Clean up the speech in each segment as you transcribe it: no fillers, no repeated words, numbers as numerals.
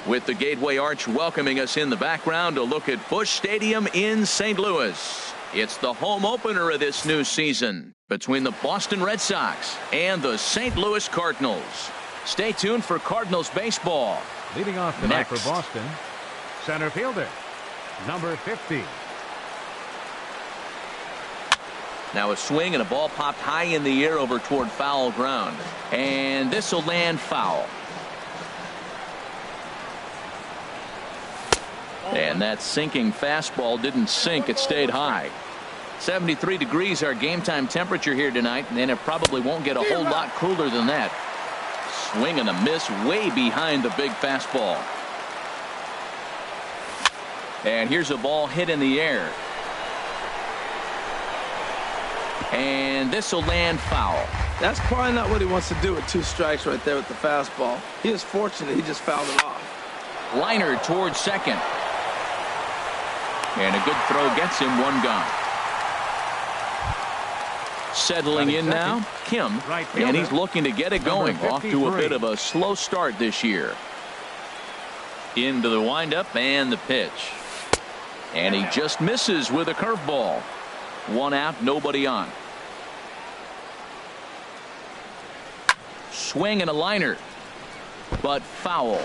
With the Gateway Arch welcoming us in the background, a look at Busch Stadium in St. Louis. It's the home opener of this new season between the Boston Red Sox and the St. Louis Cardinals. Stay tuned for Cardinals baseball. Leading off tonight for Boston, center fielder, number 50. Now a swing and a ball popped high in the air over toward foul ground. And this will land foul. And that sinking fastball didn't sink. It stayed high. 73 degrees our game time temperature here tonight, and it probably won't get a whole lot cooler than that. Swing and a miss way behind the big fastball. And here's a ball hit in the air. And this will land foul. That's probably not what he wants to do with 2 strikes right there with the fastball. He is fortunate he just fouled it off. Liner towards second. And a good throw gets him 1 gone. Settling in now, Kim, and he's looking to get it going. Off to a bit of a slow start this year. Into the windup and the pitch. And he just misses with a curveball. 1 out, nobody on. Swing and a liner, but foul.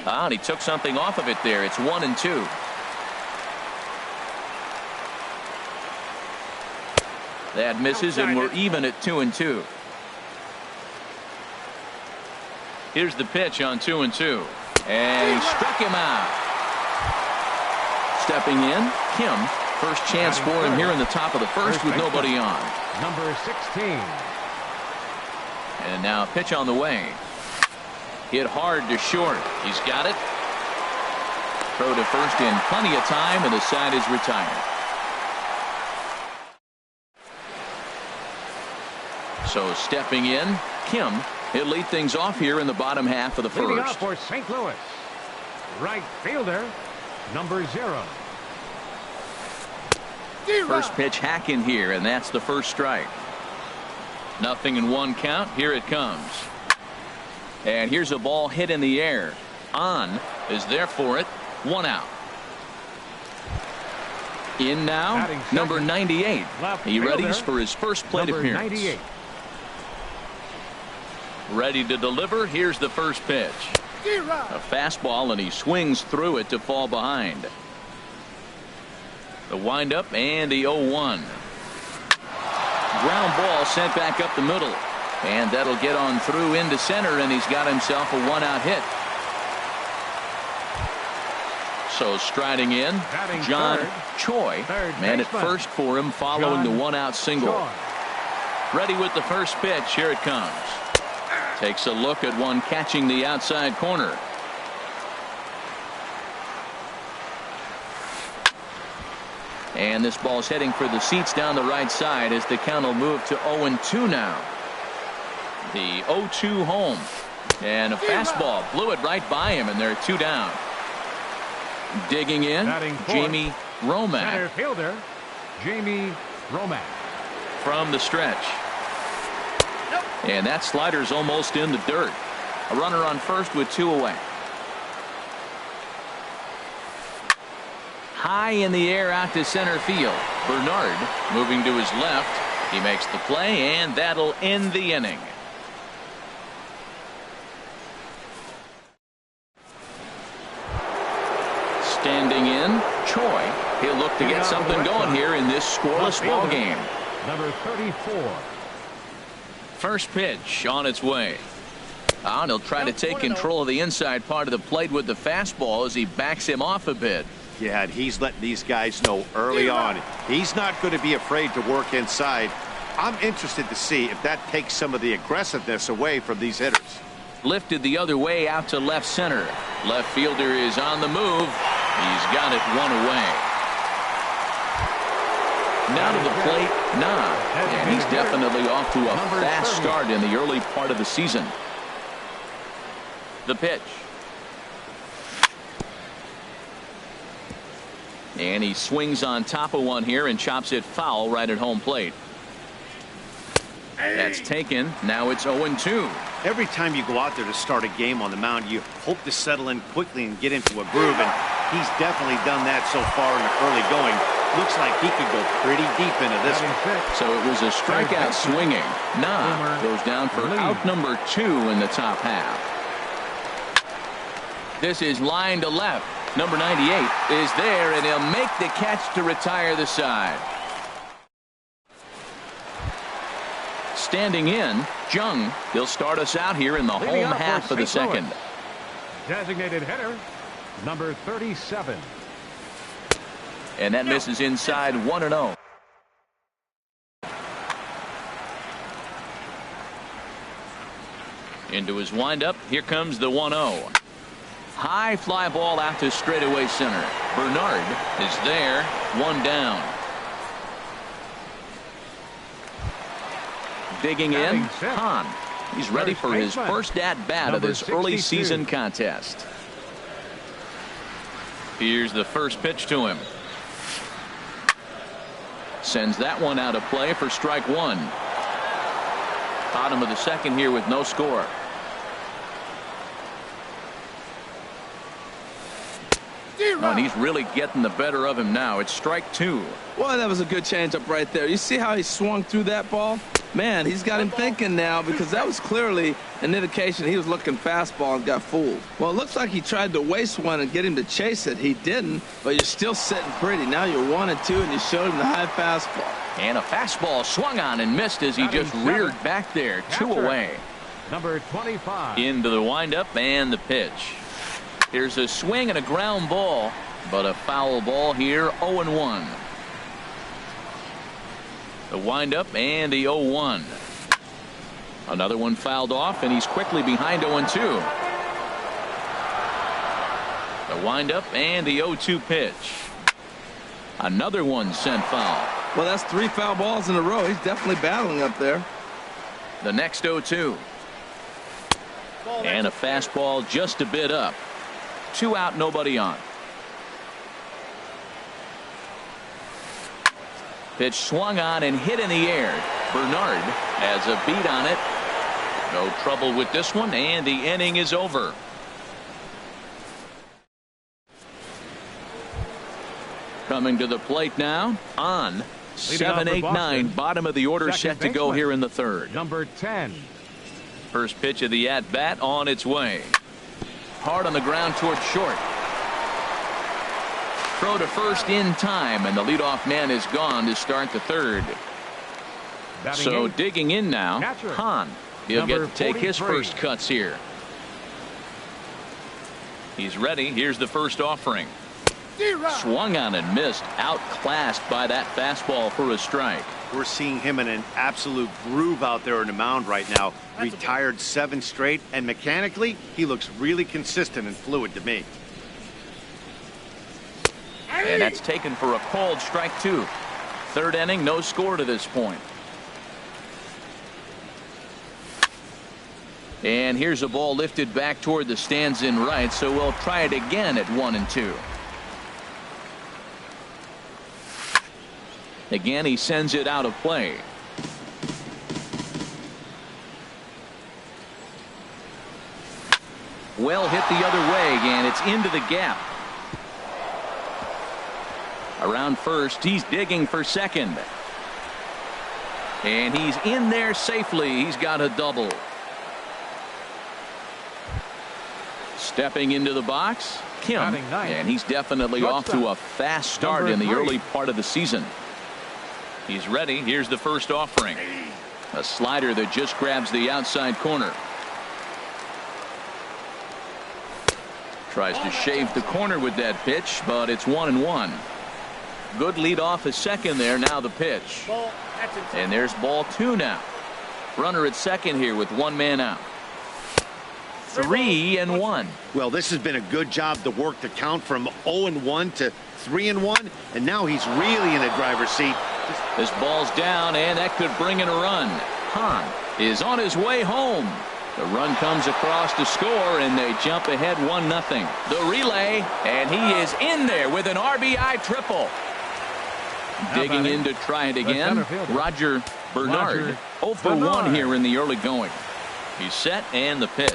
And he took something off of it there. It's 1-2. That misses, and we're even at 2-2. Here's the pitch on 2-2. And he struck him out. Stepping in, Kim. First chance for him here in the top of the first with nobody on. Number 16. And now a pitch on the way. Hit hard to short. He's got it. Throw to first in plenty of time, and the side is retired. So stepping in, Kim. He'll lead things off here in the bottom half of the first. Leading off for St. Louis, right fielder, number 0. First pitch hack in here, and that's the first strike. 0-1 count. Here it comes. And here's a ball hit in the air. On is there for it. 1 out. In now, number 98. He readies for his first plate appearance. 98. Ready to deliver. Here's the first pitch. A fastball, and he swings through it to fall behind. The windup and the 0-1. Ground ball sent back up the middle. And that'll get on through into center, and he's got himself a 1-out hit. So striding in, John Choi. Man at first for him following the 1-out single. Ready with the first pitch. Here it comes. Takes a look at one catching the outside corner. And this ball's heading for the seats down the right side as the count will move to 0-2 now. The 0-2 home. And a fastball blew it right by him, and they're 2 down. Digging in, Jamie Romack. Center fielder, Jamie Romack. From the stretch. And that slider's almost in the dirt. A runner on first with 2 away. High in the air out to center field. Bernard moving to his left. He makes the play, and that'll end the inning. Standing in, Choi. He'll look to get something going here in this scoreless ball game. Number 34. First pitch on its way. And he'll try to take control of the inside part of the plate with the fastball as he backs him off a bit. Yeah, and he's letting these guys know early on he's not going to be afraid to work inside. I'm interested to see if that takes some of the aggressiveness away from these hitters. Lifted the other way out to left center. Left fielder is on the move. He's got it 1 away. Now to the plate, and he's definitely off to a fast start in the early part of the season. The pitch. And he swings on top of one here and chops it foul right at home plate. That's taken. Now it's 0-2. Every time you go out there to start a game on the mound, you hope to settle in quickly and get into a groove, and he's definitely done that so far in the early going. Looks like he could go pretty deep into this one. So it was a strikeout swinging. Nah goes down for out number 2 in the top half. This is line to left. Number 98 is there, and he'll make the catch to retire the side. Standing in, Jung. He'll start us out here in the home half of the second. Designated hitter, number 37. And that misses inside 1-0. Into his windup. Here comes the 1-0. High fly ball out to straightaway center. Bernard is there. 1 down. Digging in, Hahn. He's ready for his first at-bat of this early season contest. Here's the first pitch to him. Sends that one out of play for strike 1. Bottom of the second here with no score. And he's really getting the better of him now. It's strike 2. Boy, that was a good changeup right there. You see how he swung through that ball? Man, he's got him thinking now, because that was clearly an indication he was looking fastball and got fooled. Well, it looks like he tried to waste one and get him to chase it. He didn't, but you're still sitting pretty. Now you're 1-2, and you showed him the high fastball. And a fastball swung on and missed as he just reared back there. 2 away. Number 25. Into the windup and the pitch. Here's a swing and a ground ball, but a foul ball here. 0-1. The windup and the 0-1. Another one fouled off, and he's quickly behind 0-2. The windup and the 0-2 pitch. Another one sent foul. Well, that's 3 foul balls in a row. He's definitely battling up there. The next 0-2. And a fastball just a bit up. 2 out, nobody on. Pitch swung on and hit in the air. Bernard has a beat on it. No trouble with this one, and the inning is over. Coming to the plate now, on 7, 8, 9, bottom of the order, set to go here in the third. Number 10. First pitch of the at-bat on its way. Hard on the ground toward short. Throw to first in time, and the leadoff man is gone to start the third. So digging in now, Hahn. He'll get to take his first cuts here. He's ready. Here's the first offering. Swung on and missed. Outclassed by that fastball for a strike. We're seeing him in an absolute groove out there on the mound right now. Retired 7 straight, and mechanically, he looks really consistent and fluid to me. And that's taken for a called strike 2. Third inning, no score to this point. And here's a ball lifted back toward the stands in right, so we'll try it again at 1-2. Again, he sends it out of play. Well hit the other way, and it's into the gap. Around first, he's digging for second. And he's in there safely. He's got a double. Stepping into the box, Kim. And he's definitely off to a fast start in the early part of the season. He's ready. Here's the first offering. A slider that just grabs the outside corner. Tries to shave the corner with that pitch, but it's 1-1. Good lead off at second there. Now the pitch. And there's ball 2 now. Runner at second here with 1 man out. 3-1. Well, this has been a good job to work the count from 0-1 to 3-1, and now he's really in the driver's seat. This ball's down, and that could bring in a run. Hahn is on his way home. The run comes across to score, and they jump ahead 1-0. The relay, and he is in there with an RBI triple. Digging in to try it again, Roger Bernard. 0 for 1 here in the early going. He's set and the pitch.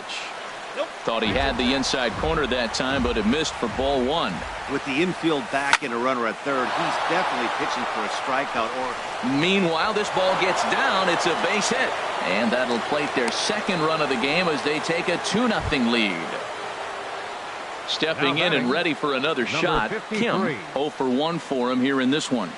Thought he had the inside corner that time, but it missed for ball 1. With the infield back and a runner at third, he's definitely pitching for a strikeout. Meanwhile, this ball gets down. It's a base hit. And that'll plate their second run of the game as they take a 2-0 lead. Stepping in and ready for another shot, 53. Kim. 0 for 1 for him here in this one.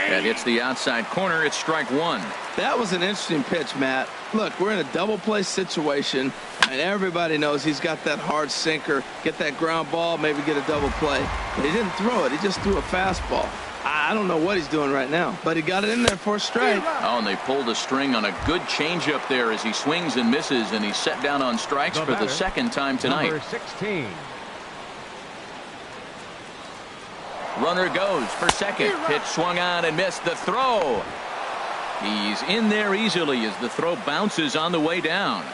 That hits the outside corner. It's strike 1. That was an interesting pitch, Matt. Look, we're in a double play situation, and everybody knows he's got that hard sinker. Get that ground ball, maybe get a double play. But he didn't throw it. He just threw a fastball. I don't know what he's doing right now, but he got it in there for a strike. Oh, and they pulled a string on a good changeup there as he swings and misses, and he's set down on strikes for the second time tonight. Number 16. Runner goes for second. Pitch swung on and missed. The throw. He's in there easily as the throw bounces on the way down.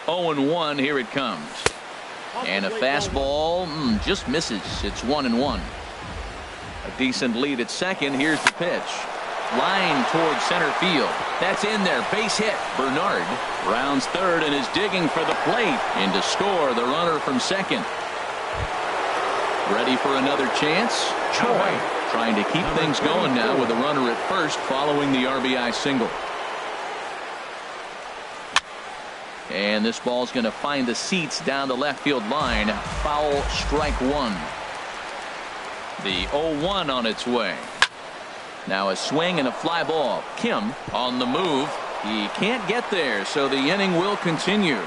0-1. Here it comes. And a fastball just misses. It's 1-1. A decent lead at second. Here's the pitch. Line towards center field. That's in there. Base hit. Bernard rounds third and is digging for the plate. In to score the runner from second. Ready for another chance. Choi trying to keep things going now with a runner at first following the RBI single. And this ball's going to find the seats down the left field line. Foul, strike 1. The 0-1 on its way. Now a swing and a fly ball. Kim on the move. He can't get there, so the inning will continue.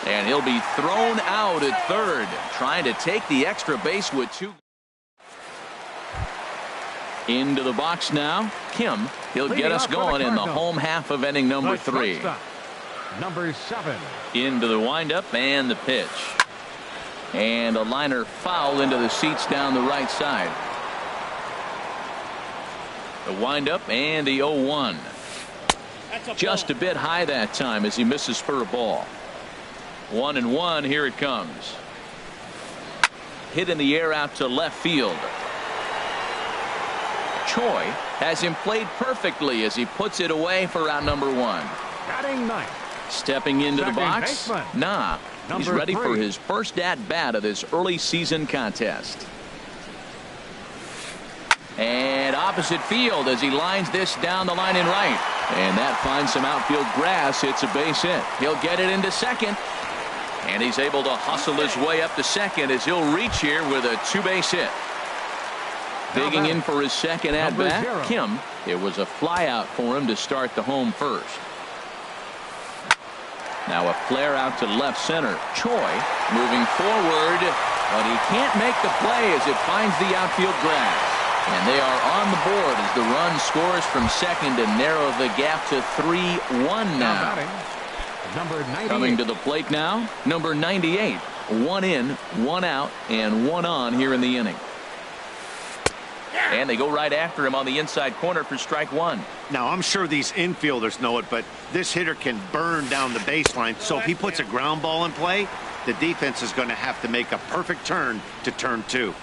And he'll be thrown out at third, trying to take the extra base with 2. Into the box now. Kim, he'll get us going in the home half of inning number 3. Number 7. Into the windup and the pitch. And a liner foul into the seats down the right side. The windup and the 0-1. Just a bit high that time as he misses for a ball. 1-1. Here it comes. Hit in the air out to left field. Choi has him played perfectly as he puts it away for out number 1. Batting ninth. Stepping into the box. Baseman. Nah. He's Number ready 3. for his first at-bat of this early season contest. And opposite field as he lines this down the line in right. And that finds some outfield grass. It's a base hit. He'll get it into second. And he's able to hustle his way up to second as he'll reach here with a 2-base hit. Digging in for his second at-bat, Kim. It was a flyout for him to start the home first. Now a flare out to left center. Choi moving forward, but he can't make the play as it finds the outfield grass. And they are on the board as the run scores from second to narrow the gap to 3-1 now. Number 98. Coming to the plate now, number 98. 1 in, 1 out, and 1 on here in the inning. And they go right after him on the inside corner for strike 1. Now, I'm sure these infielders know it, but this hitter can burn down the baseline. So if he puts a ground ball in play, the defense is going to have to make a perfect turn to turn 2.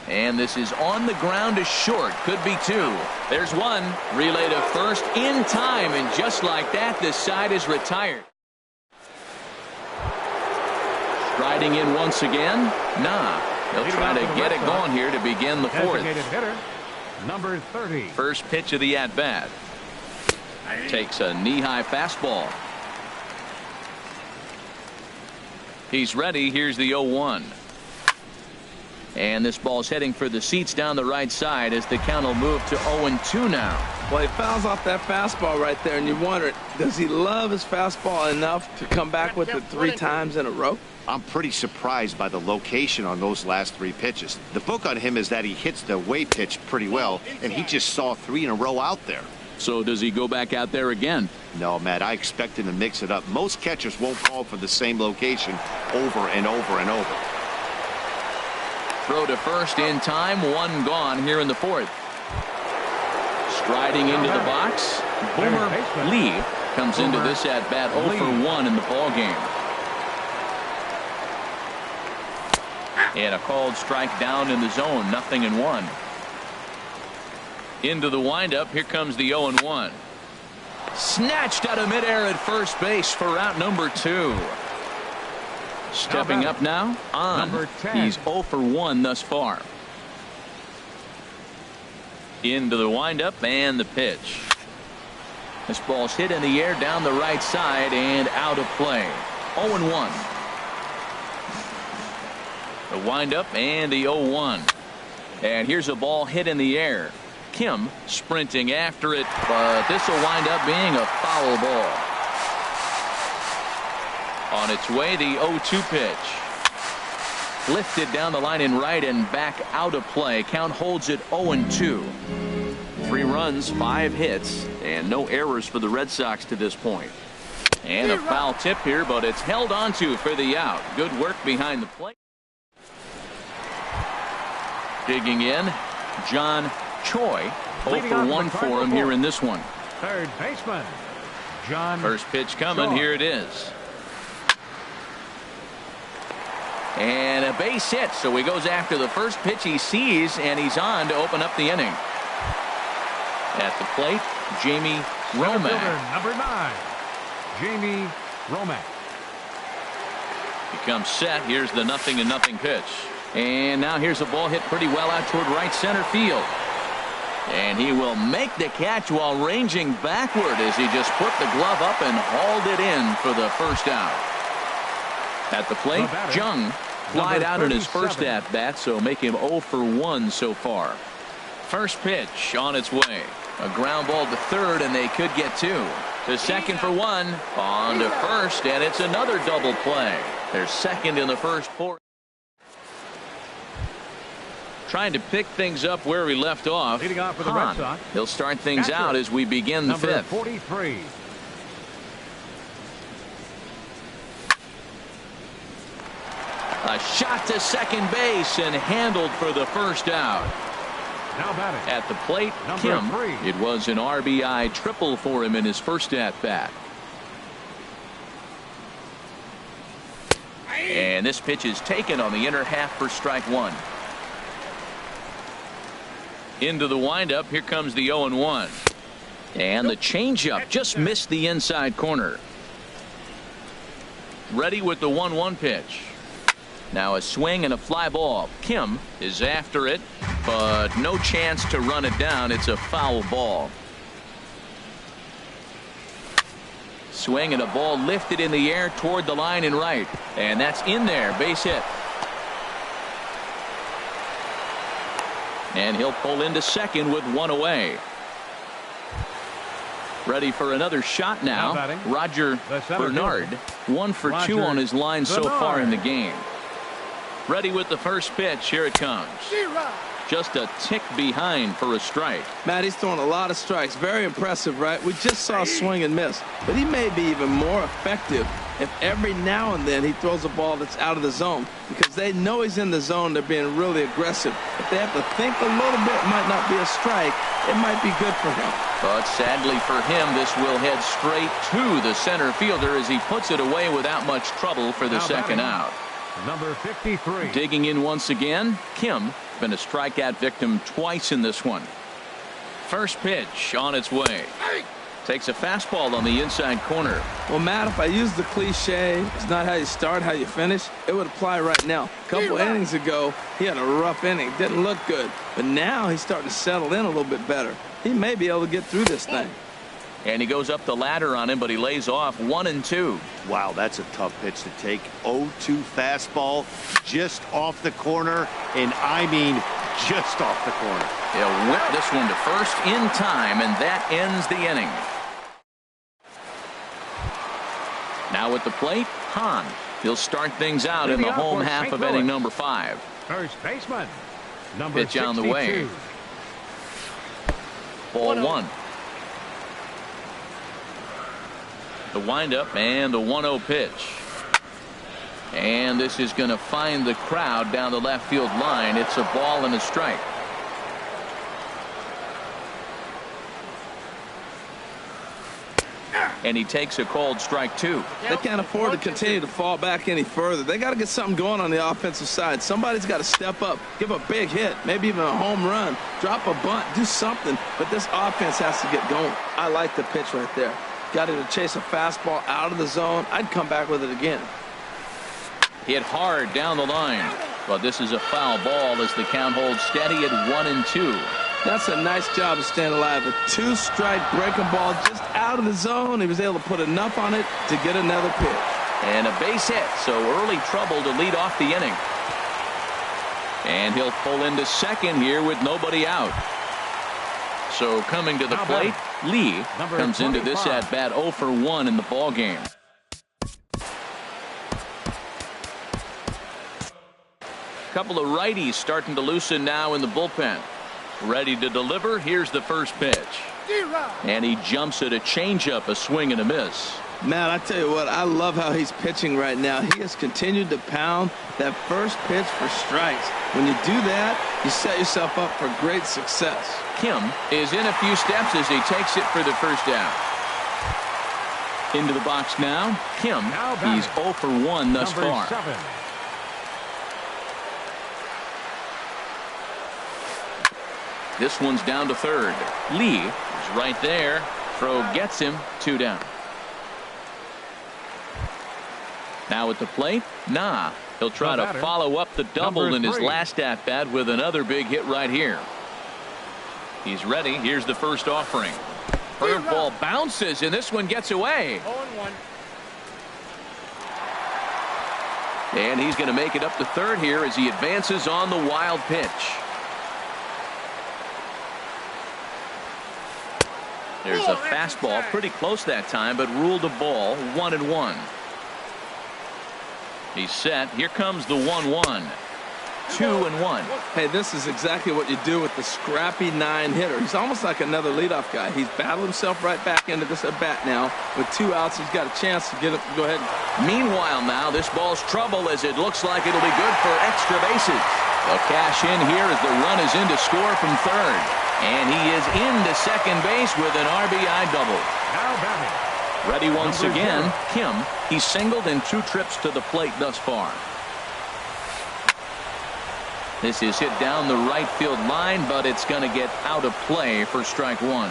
And this is on the ground to short. Could be 2. There's 1. Relay to first in time. And just like that, this side is retired. Striding in once again. Nah. They'll try to get it going here to begin the 4th. Hitter, number 30. First pitch of the at-bat. Takes a knee-high fastball. He's ready. Here's the 0-1. And this ball's heading for the seats down the right side as the count will move to 0-2 now. Well, he fouls off that fastball right there, and you wonder, does he love his fastball enough to come back with it 3 times in a row? I'm pretty surprised by the location on those last 3 pitches. The book on him is that he hits the way pitch pretty well, and he just saw 3 in a row out there. So does he go back out there again? No, Matt, I expect him to mix it up. Most catchers won't call for the same location over and over and over. Throw to first in time. 1 gone here in the 4th. Striding into the box. Boomer Lee comes into this at bat 0 for 1 in the ball game. And a called strike down in the zone, 0-1. Into the windup. Here comes the 0-1. Snatched out of midair at first base for out number 2. Stepping up now on. Number 10. He's 0 for 1 thus far. Into the windup and the pitch. This ball's hit in the air down the right side and out of play. 0-1. The windup and the 0-1. And here's a ball hit in the air. Kim sprinting after it, but this will wind up being a foul ball. On its way, the 0-2 pitch. Lifted down the line in right and back out of play. Count holds it 0-2. 3 runs, 5 hits, and no errors for the Red Sox to this point. And a foul tip here, but it's held onto for the out. Good work behind the plate. Digging in, John Choi. 0 for 1 for him here in this one. Third baseman, John. First pitch coming. Choi. Here it is. And a base hit, so he goes after the first pitch he sees, and he's on to open up the inning. At the plate, Jamie Romack. Number 9, Jamie Romack. He comes set. Here's the 0-0 pitch. And now here's a ball hit pretty well out toward right center field. And he will make the catch while ranging backward as he just put the glove up and hauled it in for the first out. At the plate, Jung flied out in his first at-bat, so make him 0 for 1 so far. First pitch on its way. A ground ball to third, and they could get 2. To second for 1. On to first, and it's another double play. They're second in the first 4. Trying to pick things up where we left off. Leading off for the Red Sox. He'll start things out as we begin the Number 5th. 43. A shot to second base and handled for the first out. Now batting. At the plate, Number Kim. 3. It was an RBI triple for him in his first at-bat. And this pitch is taken on the inner half for strike 1. Into the windup. Here comes the 0-1. And the changeup just missed the inside corner. Ready with the 1-1 pitch. Now a swing and a fly ball. Kim is after it, but no chance to run it down. It's a foul ball. Swing and a ball lifted in the air toward the line in right. And that's in there. Base hit. And he'll pull into second with 1 away. Ready for another shot now. Roger Bernard. 1 for 2 on his line so far in the game. Ready with the first pitch. Here it comes. Just a tick behind for a strike. Matt, he's throwing a lot of strikes. Very impressive, right? We just saw swing and miss. But he may be even more effective if every now and then he throws a ball that's out of the zone. Because they know he's in the zone. They're being really aggressive. If they have to think a little bit, it might not be a strike. It might be good for him. But sadly for him, this will head straight to the center fielder as he puts it away without much trouble for the second out. Number 53. Digging in once again, Kim. Been a strikeout victim twice in this one. First pitch on its way. Takes a fastball on the inside corner. Well, Matt, if I use the cliche, it's not how you start, how you finish, it would apply right now. A couple innings ago, he had a rough inning. Didn't look good. But now he's starting to settle in a little bit better. He may be able to get through this thing. And he goes up the ladder on him, but he lays off 1-2. Wow, that's a tough pitch to take. 0-2 fastball just off the corner, and I mean just off the corner. He'll whip this one to first in time, and that ends the inning. Now at the plate, Hahn. He'll start things out in the home half of inning number 5. First baseman, number Pitch on the way. 62. Ball 1. The windup and the 1-0 pitch. And this is going to find the crowd down the left field line. It's a ball and a strike. and he takes a called strike 2. They can't afford to continue to fall back any further. They got to get something going on the offensive side. Somebody's got to step up, give a big hit, maybe even a home run, drop a bunt, do something. But this offense has to get going. I like the pitch right there. Got him to chase a fastball out of the zone. I'd come back with it again. Hit hard down the line. But this is a foul ball as the count holds steady at 1-2. That's a nice job of staying alive. A 2-strike breaking ball just out of the zone. He was able to put enough on it to get another pitch. And a base hit, so early trouble to lead off the inning. And he'll pull into second here with nobody out. So coming to the plate, Lee comes into this at-bat 0 for 1 in the ballgame. Couple of righties starting to loosen now in the bullpen. Ready to deliver. Here's the first pitch. And he jumps at a changeup, a swing and a miss. Man, I tell you what, I love how he's pitching right now. He has continued to pound that first pitch for strikes. When you do that, you set yourself up for great success. Kim is in a few steps as he takes it for the first out. Into the box now. Kim, he's 0 for 1 thus far. 7. This one's down to third. Lee is right there. Throw gets him. 2 down. Now at the plate, he'll try to follow up the double in his last at-bat with another big hit right here. He's ready. Here's the first offering. Curveball bounces, and this one gets away. 0-1. And he's going to make it up to third here as he advances on the wild pitch. There's a fastball pretty close that time, but ruled a ball. 1-1. He's set. Here comes the 1-1. 2-1. Hey, this is exactly what you do with the scrappy 9 hitter. He's almost like another leadoff guy. He's battled himself right back into this at bat now. With 2 outs, he's got a chance to get it. Go ahead. Meanwhile, now this ball's trouble as it looks like it'll be good for extra bases. They'll cash in here as the run is in to score from third. And he is into second base with an RBI double. Now batting. Ready once again. Kim, he's singled in 2 trips to the plate thus far. This is hit down the right field line, but it's going to get out of play for strike 1.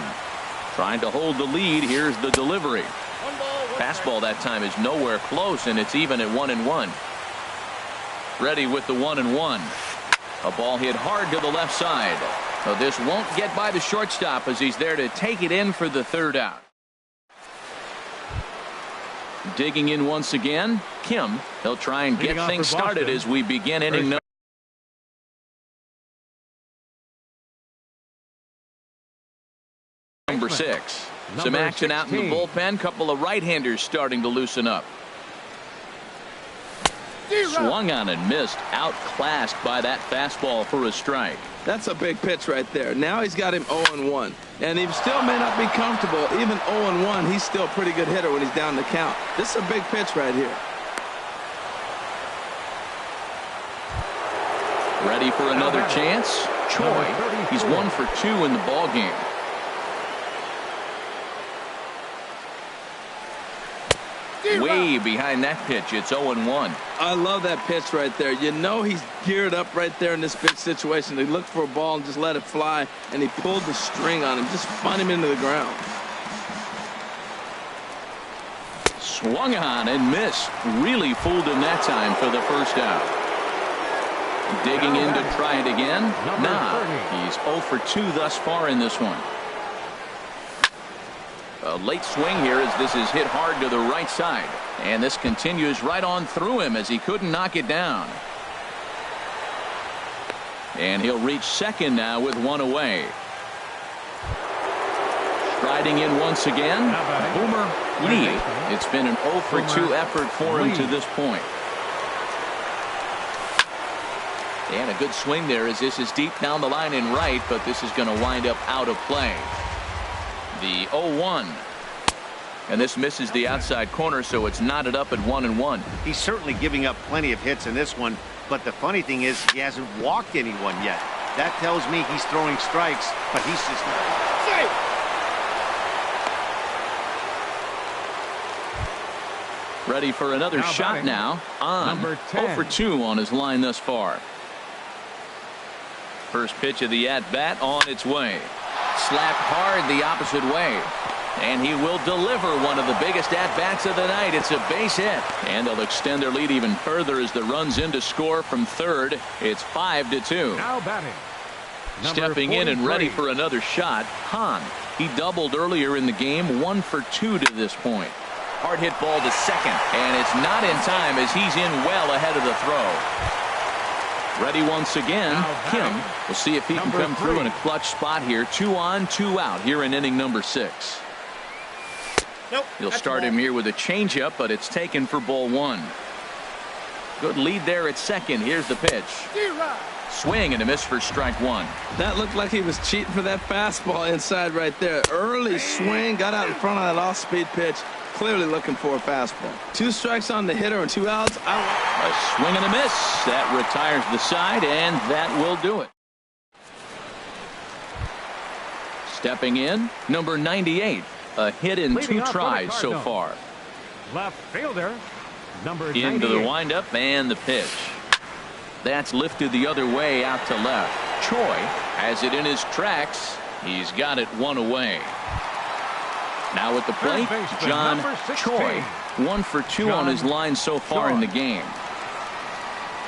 Trying to hold the lead. Here's the delivery. Fastball that time is nowhere close, and it's even at 1-1. Ready with the 1-1. A ball hit hard to the left side. So this won't get by the shortstop as he's there to take it in for the third out. Digging in once again, Kim. He'll try and get things started as we begin inning number 6. Some action out in the bullpen. Couple of right-handers starting to loosen up. Swung on and missed. Outclassed by that fastball for a strike. That's a big pitch right there. Now he's got him 0-1. And he still may not be comfortable. Even 0-1, he's still a pretty good hitter when he's down the count. This is a big pitch right here. Ready for another chance? Choi, he's 1 for 2 in the ballgame. Way behind that pitch. It's 0-1. I love that pitch right there. You know he's geared up right there in this big situation. He looked for a ball and just let it fly, and he pulled the string on him. Just spun him into the ground. Swung on and missed. Really fooled him that time for the first out. Digging in to try it again. He's 0 for 2 thus far in this one. A late swing here as this is hit hard to the right side. And this continues right on through him as he couldn't knock it down. And he'll reach second now with 1 away. Striding in once again, Boomer Lee. It's been an 0 for 2 effort for him to this point. And a good swing there as this is deep down the line in right, but this is going to wind up out of play. The 0-1. And this misses the outside corner, so it's knotted up at 1-1. He's certainly giving up plenty of hits in this one, but the funny thing is he hasn't walked anyone yet. That tells me he's throwing strikes, but he's just not. Ready for another Now shot batting, now. On. number 10. 0 for 2 on his line thus far. First pitch of the at-bat on its way. Slapped hard the opposite way. And he will deliver one of the biggest at-bats of the night. It's a base hit. And they'll extend their lead even further as the runs in to score from third. It's 5-2. Now batting. Stepping in and ready for another shot, Hahn. He doubled earlier in the game, 1 for 2 to this point. Hard hit ball to second, and it's not in time as he's in well ahead of the throw. Ready once again, Kim. We'll see if he can come through in a clutch spot here. 2 on, 2 out here in inning number 6. Nope. He'll start him here with a changeup, but it's taken for ball 1. Good lead there at second. Here's the pitch. Swing and a miss for strike 1. That looked like he was cheating for that fastball inside right there. Early swing, got out in front of that off-speed pitch. Clearly looking for a fastball. 2 strikes on the hitter and 2 outs. A swing and a miss. That retires the side, and that will do it. Stepping in, number 98. A hit in 2 tries so far. Left fielder, number Into 98. the windup and the pitch. That's lifted the other way out to left. Choi has it in his tracks. He's got it 1 away. Now at the plate, John Choi. 1 for 2 on his line so far in the game.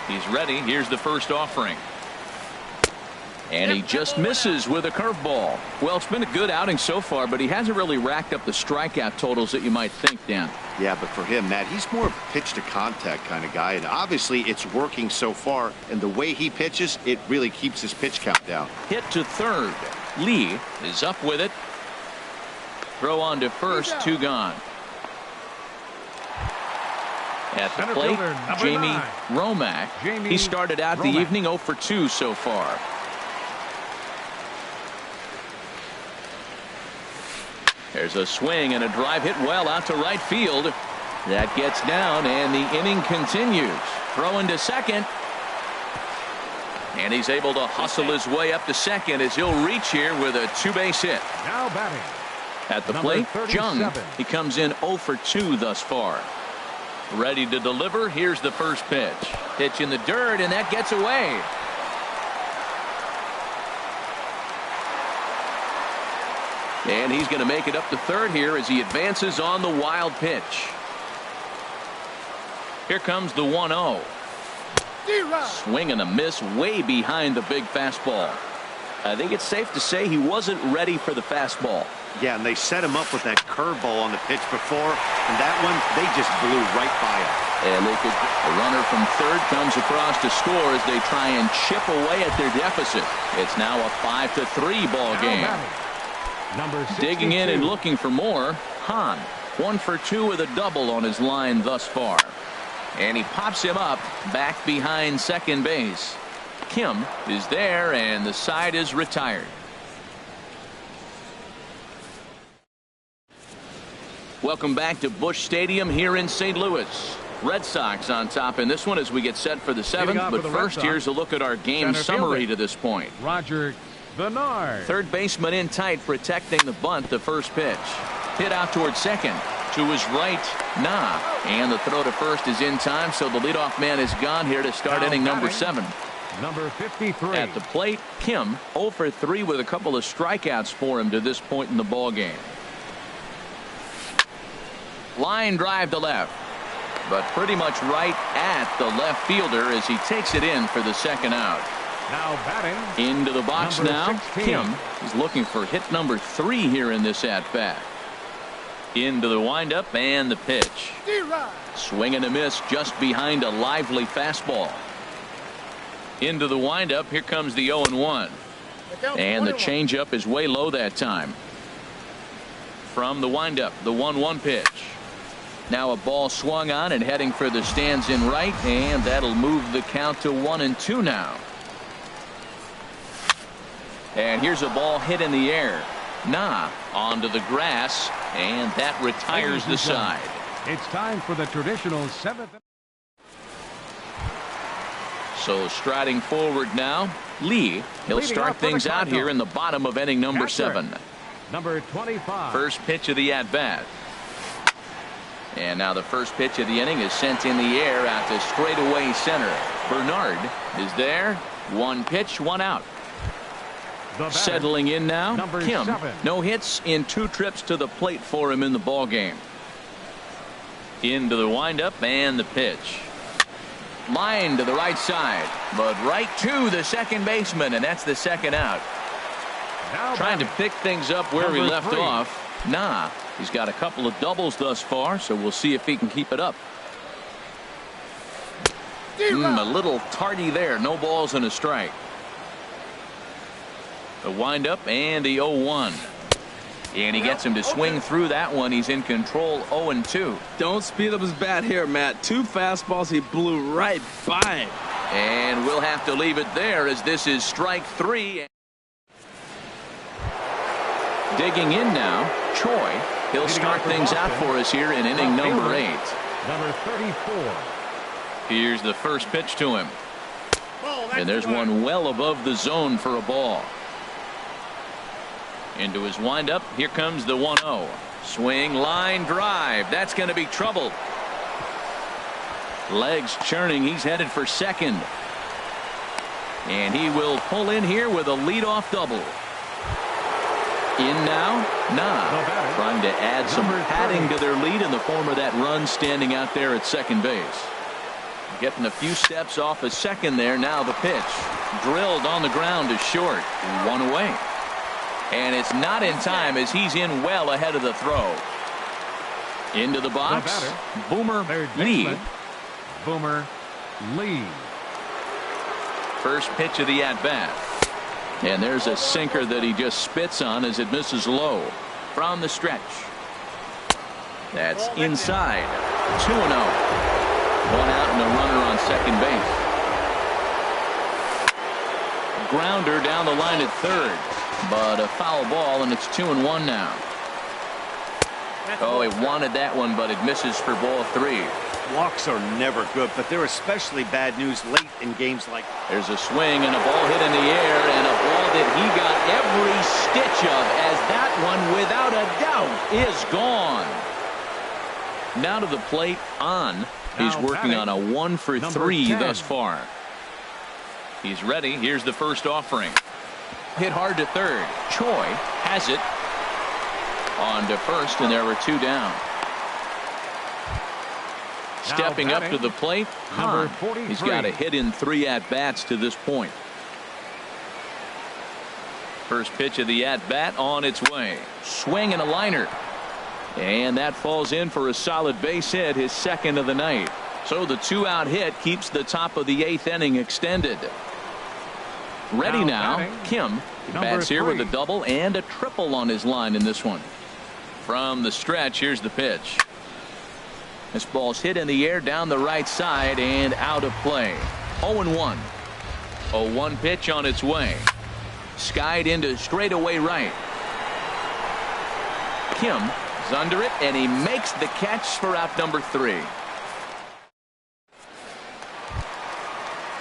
He's ready. Here's the first offering. And he just misses with a curveball. Well, it's been a good outing so far, but he hasn't really racked up the strikeout totals that you might think, Dan. Yeah, but for him, Matt, he's more of a pitch to contact kind of guy, and obviously it's working so far, and the way he pitches, it really keeps his pitch count down. Hit to third. Lee is up with it. Throw on to first, 2 gone. At the Center plate, fielder, number Jamie 9. Romack. Jamie He started out the Romack. evening 0 for 2 so far. There's a swing and a drive hit well out to right field. That gets down, and the inning continues. Throwing to second. And he's able to hustle his way up to second as he'll reach here with a 2-base hit. Now batting. At the Number plate, 37. Jung. He comes in 0 for 2 thus far. Ready to deliver. Here's the first pitch. Pitch in the dirt, and that gets away. And he's going to make it up to third here as he advances on the wild pitch. Here comes the 1-0. Swing and a miss way behind the big fastball. I think it's safe to say he wasn't ready for the fastball. Yeah, and they set him up with that curveball on the pitch before, and that one, they just blew right by him. And they could. The runner from third comes across to score as they try and chip away at their deficit. It's now a 5-3 ball Now game. batting. Number 62. Digging in and looking for more. Hahn, 1 for 2 with a double on his line thus far. And he pops him up back behind second base. Kim is there, and the side is retired. Welcome back to Busch Stadium here in St. Louis. Red Sox on top in this one as we get set for the 7th. But first, here's a look at our game summary to this point. Roger Bernard. Third baseman in tight, protecting the bunt. The first pitch. Hit out towards second. To his right, Nah. And the throw to first is in time, so the leadoff man is gone here to start Now inning number batting. 7. Number 53. At the plate, Kim 0 for 3 with a couple of strikeouts for him to this point in the ball game. Line drive to left, but pretty much right at the left fielder as he takes it in for the second out. Now batting. Into the box Number now. 16. Kim is looking for hit number 3 here in this at bat. Into the windup and the pitch. Swing and a miss just behind a lively fastball. Into the windup. Here comes the 0-1. And the changeup is way low that time. From the windup, the 1-1 pitch. Now a ball swung on and heading for the stands in right, and that'll move the count to 1-2 now. And here's a ball hit in the air. Nah onto the grass, and that retires the side. It's time for the traditional 7th. So striding forward now, Lee. He'll Leading start off for the things out here Cardinals. in the bottom of inning number Catcher. 7. Number 25. First pitch of the at bat. And now the first pitch of the inning is sent in the air out to straightaway center. Bernard is there. One pitch, one out. Settling in now, Kim. 7. No hits in 2 trips to the plate for him in the ball game. Into the windup and the pitch. Line to the right side, but right to the second baseman, and that's the second out. Now Trying to pick things up where he left 3. off. Nah, he's got a couple of doubles thus far, so we'll see if he can keep it up. A little tardy there. No balls and a strike. The windup and the 0-1. And he gets him to swing through that one. He's in control 0-2. Don't speed up his bat here, Matt. 2 fastballs he blew right by him. And we'll have to leave it there as this is strike 3. Digging in now, Choi. He'll start things out for us here in inning number 8. Number 34. Here's the first pitch to him. Ball, And there's one well above the zone for a ball. Into his windup. Here comes the 1-0. Swing, line, drive. That's going to be trouble. Legs churning. He's headed for second. And he will pull in here with a leadoff double. In now, Nah. Trying to add some padding to their lead in the form of that run standing out there at second base. Getting a few steps off a second there. Now the pitch. Drilled on the ground to short. 1 away. And it's not in time as he's in well ahead of the throw. Into the box. Boomer Lee. Boomer Lee. First pitch of the at-bat. And there's a sinker that he just spits on as it misses low. From the stretch. That's inside. 2-0. 1 out and a runner on second base. Grounder down the line at third. But a foul ball, and it's 2-1 now. Oh, he wanted that one, but it misses for ball 3. Walks are never good, but they're especially bad news late in games like. There's a swing and a ball hit in the air, and a ball that he got every stitch of, as that one, without a doubt, is gone. Now to the plate on. He's working on a 1 for 3 thus far. He's ready. Here's the first offering. Hit hard to third. Choi has it on to first, and there were 2 down. Stepping up to the plate, Han. He's got a hit in 3 at-bats to this point. First pitch of the at-bat on its way. Swing and a liner. And that falls in for a solid base hit, his second of the night. So the 2-out hit keeps the top of the 8th inning extended. Ready now, Kim bats here with a double and a triple on his line in this one. From the stretch, here's the pitch. This ball's hit in the air down the right side and out of play. 0-1. 0-1 pitch on its way. Skied into straightaway right. Kim is under it, and he makes the catch for out number 3.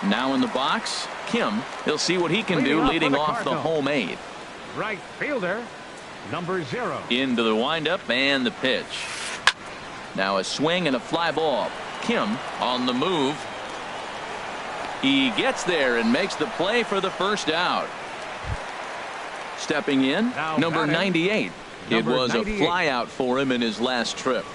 Now in the box, Kim. He'll see what he can do leading off the home 8th. Right fielder, number 0. Into the windup and the pitch. Now a swing and a fly ball. Kim on the move. He gets there and makes the play for the first out. Stepping in, number 98. It was a fly out for him in his last trip.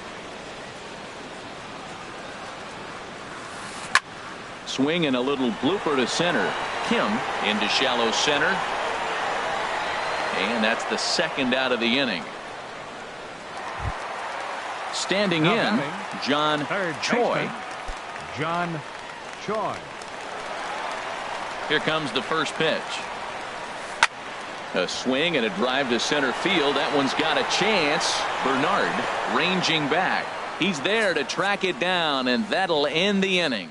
Swing and a little blooper to center. Kim into shallow center. And that's the second out of the inning. Standing in, John Choi. John Choi. Here comes the first pitch. A swing and a drive to center field. That one's got a chance. Bernard ranging back. He's there to track it down, and that'll end the inning.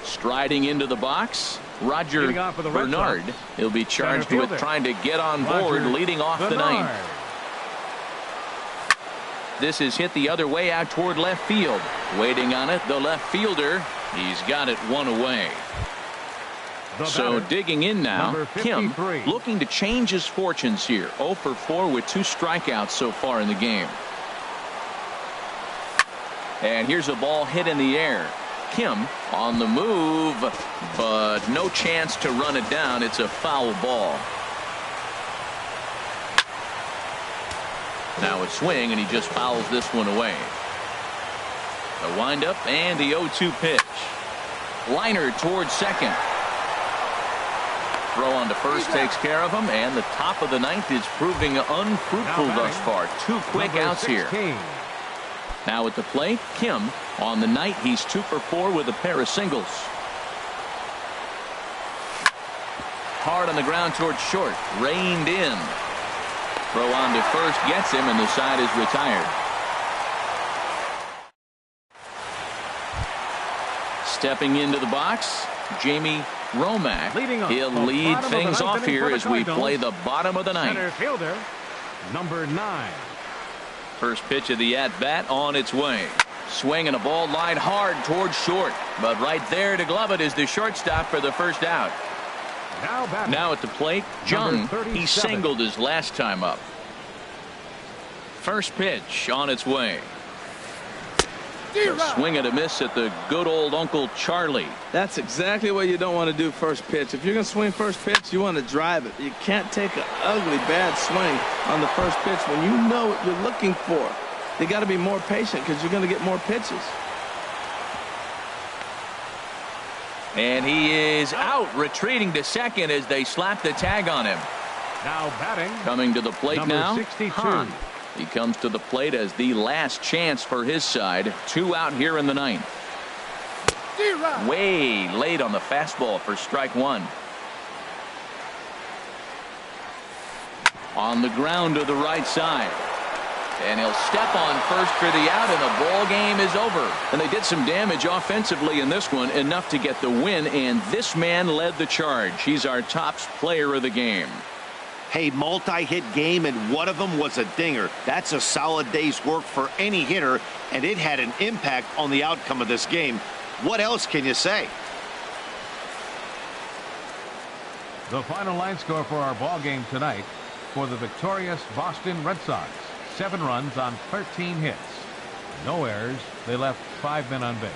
Striding into the box, Roger Bernard. He'll be charged with trying to get on board, leading off the ninth. This is hit the other way out toward left field. Waiting on it, the left fielder. He's got it 1 away. So digging in now, number Kim 53. looking to change his fortunes here. 0 for 4 with 2 strikeouts so far in the game. And here's a ball hit in the air. Kim on the move, but no chance to run it down. It's a foul ball. Now a swing, and he just fouls this one away. The windup and the 0-2 pitch. Liner towards second. Throw on to first takes care of him, and the top of the ninth is proving unfruitful thus far. 2 quick outs here. Now at the plate, Kim. On the night, he's 2 for 4 with a pair of singles. Hard on the ground towards short. Reined in. Throw on to first gets him, and the side is retired. Stepping into the box, Jamie Romack. He'll lead things off here as we play the bottom of the ninth. Center fielder, number 9. First pitch of the at-bat on its way. Swing and a ball lined hard towards short. But right there to glove it is the shortstop for the first out. Now at the plate, Jung. He singled his last time up. First pitch on its way. A swing and a miss at the good old Uncle Charlie. That's exactly what you don't want to do first pitch. If you're going to swing first pitch, you want to drive it. You can't take an ugly, bad swing on the first pitch when you know what you're looking for. You got to be more patient because you're going to get more pitches. And he is out, retreating to second as they slap the tag on him. Now batting. Coming to the plate number now, 62. Han. He comes to the plate as the last chance for his side. 2 out here in the ninth. Way late on the fastball for strike 1. On the ground to the right side. And he'll step on first for the out, and the ball game is over. And they did some damage offensively in this one, enough to get the win, and this man led the charge. He's our top player of the game. Hey, multi-hit game, and one of them was a dinger. That's a solid day's work for any hitter, and it had an impact on the outcome of this game. What else can you say? The final line score for our ball game tonight for the victorious Boston Red Sox. 7 runs on 13 hits. No errors. They left 5 men on base.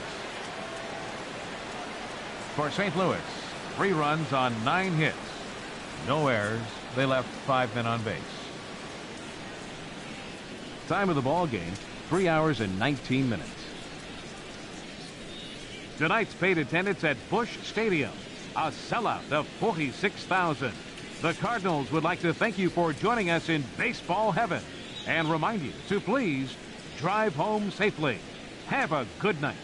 For St. Louis, 3 runs on 9 hits. No errors. They left 5 men on base. Time of the ball game, 3 hours and 19 minutes. Tonight's paid attendance at Busch Stadium, a sellout of 46,000. The Cardinals would like to thank you for joining us in baseball heaven and remind you to please drive home safely. Have a good night.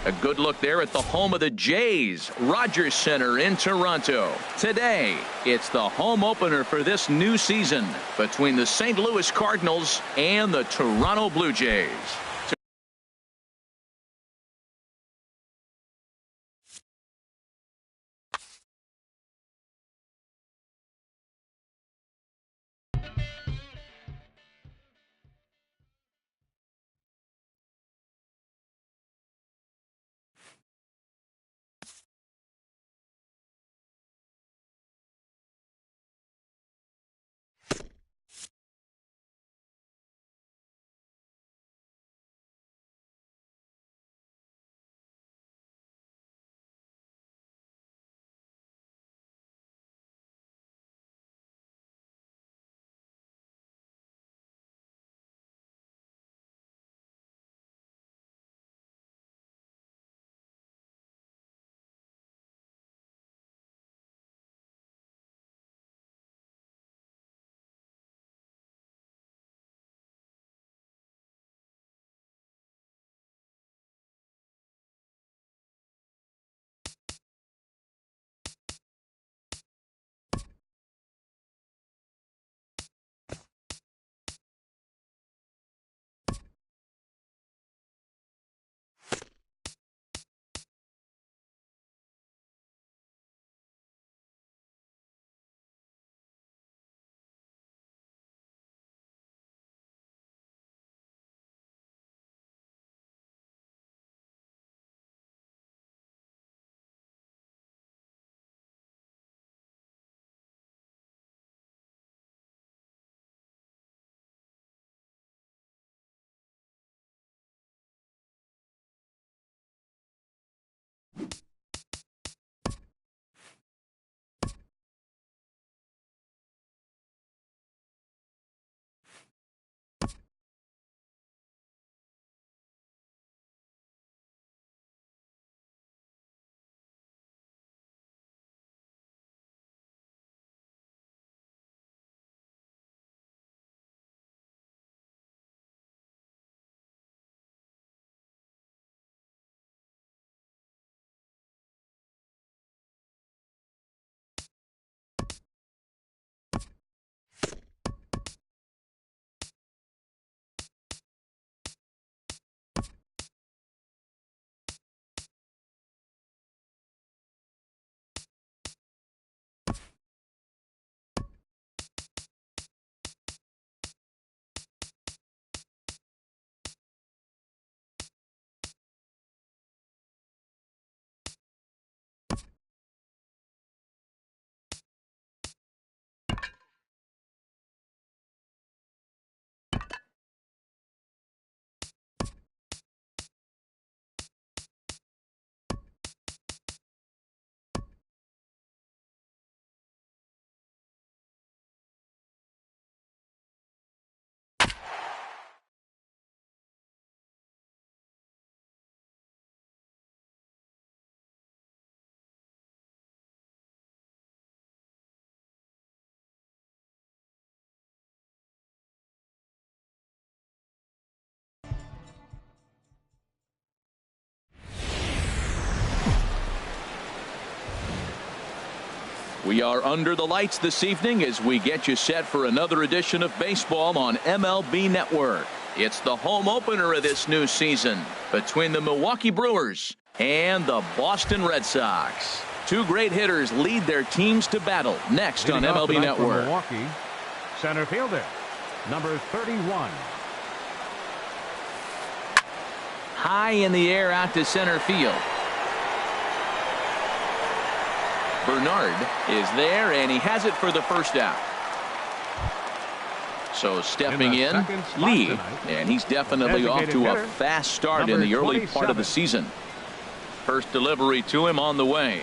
A good look there at the home of the Jays, Rogers Center in Toronto. Today, it's the home opener for this new season between the St. Louis Cardinals and the Toronto Blue Jays. We are under the lights this evening as we get you set for another edition of baseball on MLB Network. It's the home opener of this new season between the Milwaukee Brewers and the Boston Red Sox. Two great hitters lead their teams to battle next on MLB Network. Milwaukee, center fielder, number 31. High in the air out to center field. Bernard is there, and he has it for the first out. So stepping in, Lee, and he's definitely off to a fast start in the early part of the season. First delivery to him on the way.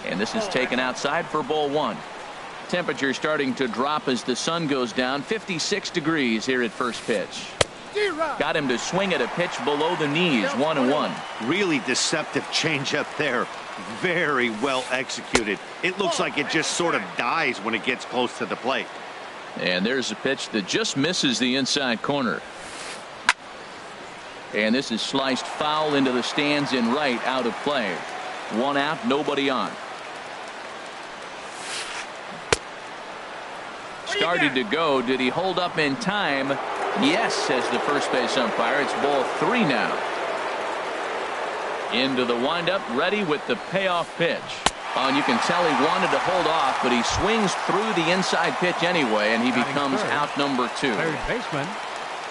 And this is taken outside for ball one. Temperature starting to drop as the sun goes down. 56 degrees here at first pitch. Got him to swing at a pitch below the knees, 1-1. Really deceptive changeup there. Very well executed. It looks like it just sort of dies when it gets close to the plate. And there's a pitch that just misses the inside corner. And this is sliced foul into the stands in right, out of play. 1 out, nobody on. Started to go. Did he hold up in time? Yes, says the first base umpire. It's ball 3 now. Into the windup, ready with the payoff pitch. Oh, and you can tell he wanted to hold off, but he swings through the inside pitch anyway, and he becomes out number 2. Third baseman,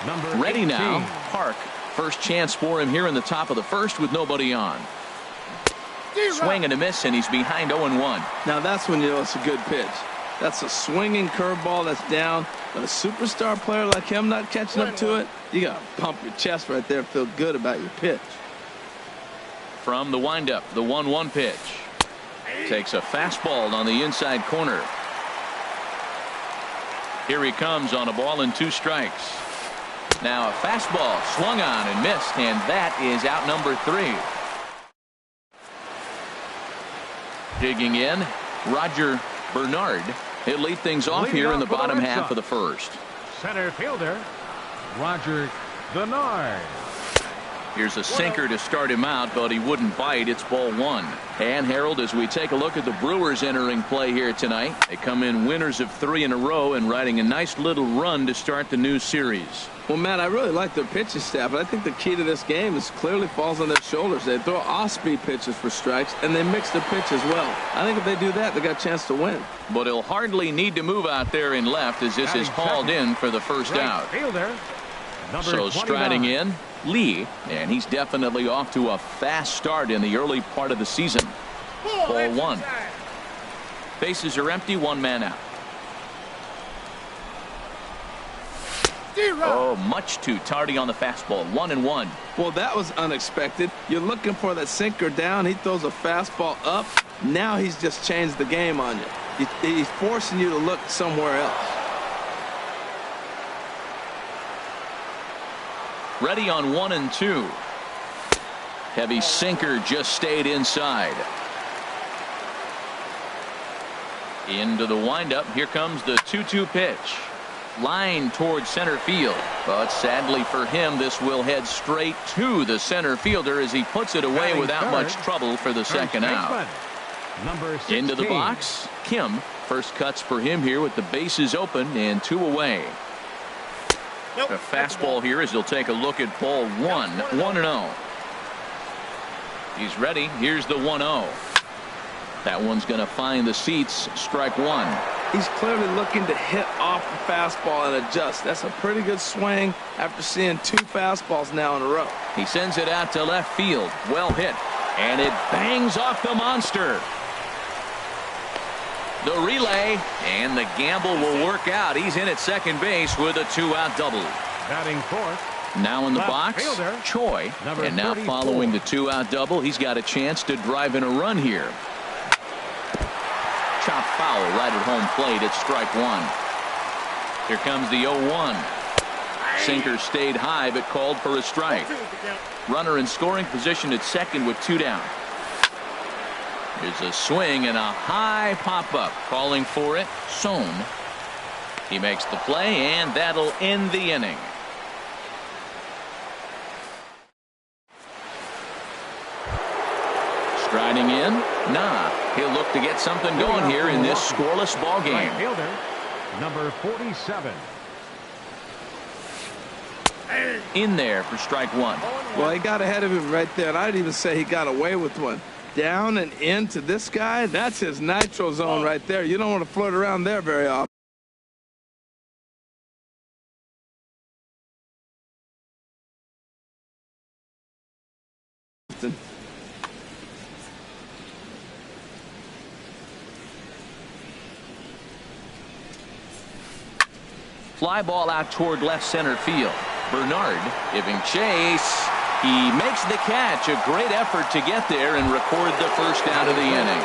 number Ready 18. now, Park. First chance for him here in the top of the first with nobody on. Swing and a miss, and he's behind 0-1. Now that's when you know it's a good pitch. That's a swinging curveball that's down. But a superstar player like him not catching up to it, you got to pump your chest right there and feel good about your pitch. From the windup, the 1-1 pitch. Takes a fastball on the inside corner. Here he comes on a ball and 2 strikes. Now a fastball swung on and missed, and that is out number 3. Digging in, Roger Bernard. He'll lead things off here in the bottom half of the first. Center fielder, Roger Bernard. Here's a sinker to start him out, but he wouldn't bite. It's ball 1. And Harold, as we take a look at the Brewers entering play here tonight, they come in winners of 3 in a row and riding a nice little run to start the new series. Well, Matt, I really like their pitching staff, but I think the key to this game is clearly falls on their shoulders. They throw off-speed pitches for strikes, and they mix their pitch as well. I think if they do that, they got a chance to win. But he'll hardly need to move out there in left as this is hauled in for the first out. Fielder, number So 29. striding in, Lee, and he's definitely off to a fast start in the early part of the season. Ball 1. Bases are empty, 1 man out. Oh, much too tardy on the fastball. 1-1. Well, that was unexpected. You're looking for that sinker down. He throws a fastball up. Now he's just changed the game on you. He's forcing you to look somewhere else. Ready on 1-2. Heavy sinker just stayed inside. Into the windup. Here comes the 2-2 pitch. Line towards center field, but sadly for him, this will head straight to the center fielder as he puts it away without much trouble for the second out. Number 16. Into the box, Kim. First cuts for him here with the bases open and 2 away. Nope. A fastball here as he'll take a look at ball 1. 1-0. He's ready. Here's the 1-0. That one's going to find the seats. Strike 1. He's clearly looking to hit off the fastball and adjust. That's a pretty good swing after seeing 2 fastballs now in a row. He sends it out to left field. Well hit. And it bangs off the monster. The relay, and the gamble will work out. He's in at second base with a 2-out double. Batting fourth. Now in the Left box, fielder, Choi. number And now 34. following the 2-out double, he's got a chance to drive in a run here. Chop foul right at home plate at strike 1. Here comes the 0-1. Sinker stayed high but called for a strike. Runner in scoring position at second with 2 down. Here's a swing and a high pop-up. Calling for it, Sohn. He makes the play, and that'll end the inning. Striding in, Nah. He'll look to get something going here in this scoreless ball game. Right fielder, number 47. In there for strike 1. Well, he got ahead of him right there, and I'd even say he got away with one. Down and into this guy, that's his nitro zone right there. You don't want to float around there very often. Fly ball out toward left center field. Bernard giving chase. He makes the catch. A great effort to get there and record the first out of the inning.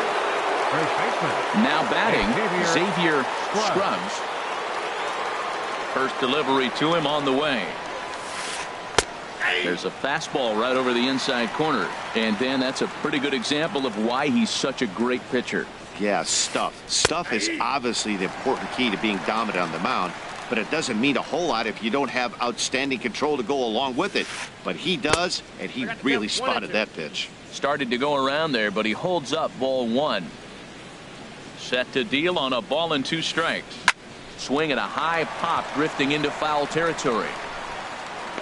First baseman. Now batting, Xavier Scruggs. First delivery to him on the way. There's a fastball right over the inside corner. And Dan, that's a pretty good example of why he's such a great pitcher. Yeah, stuff. Stuff is obviously the important key to being dominant on the mound. but it doesn't mean a whole lot if you don't have outstanding control to go along with it. But he does, and he really spotted that pitch. Started to go around there, but he holds up ball 1. Set to deal on a ball and 2 strikes. Swing at a high pop, drifting into foul territory.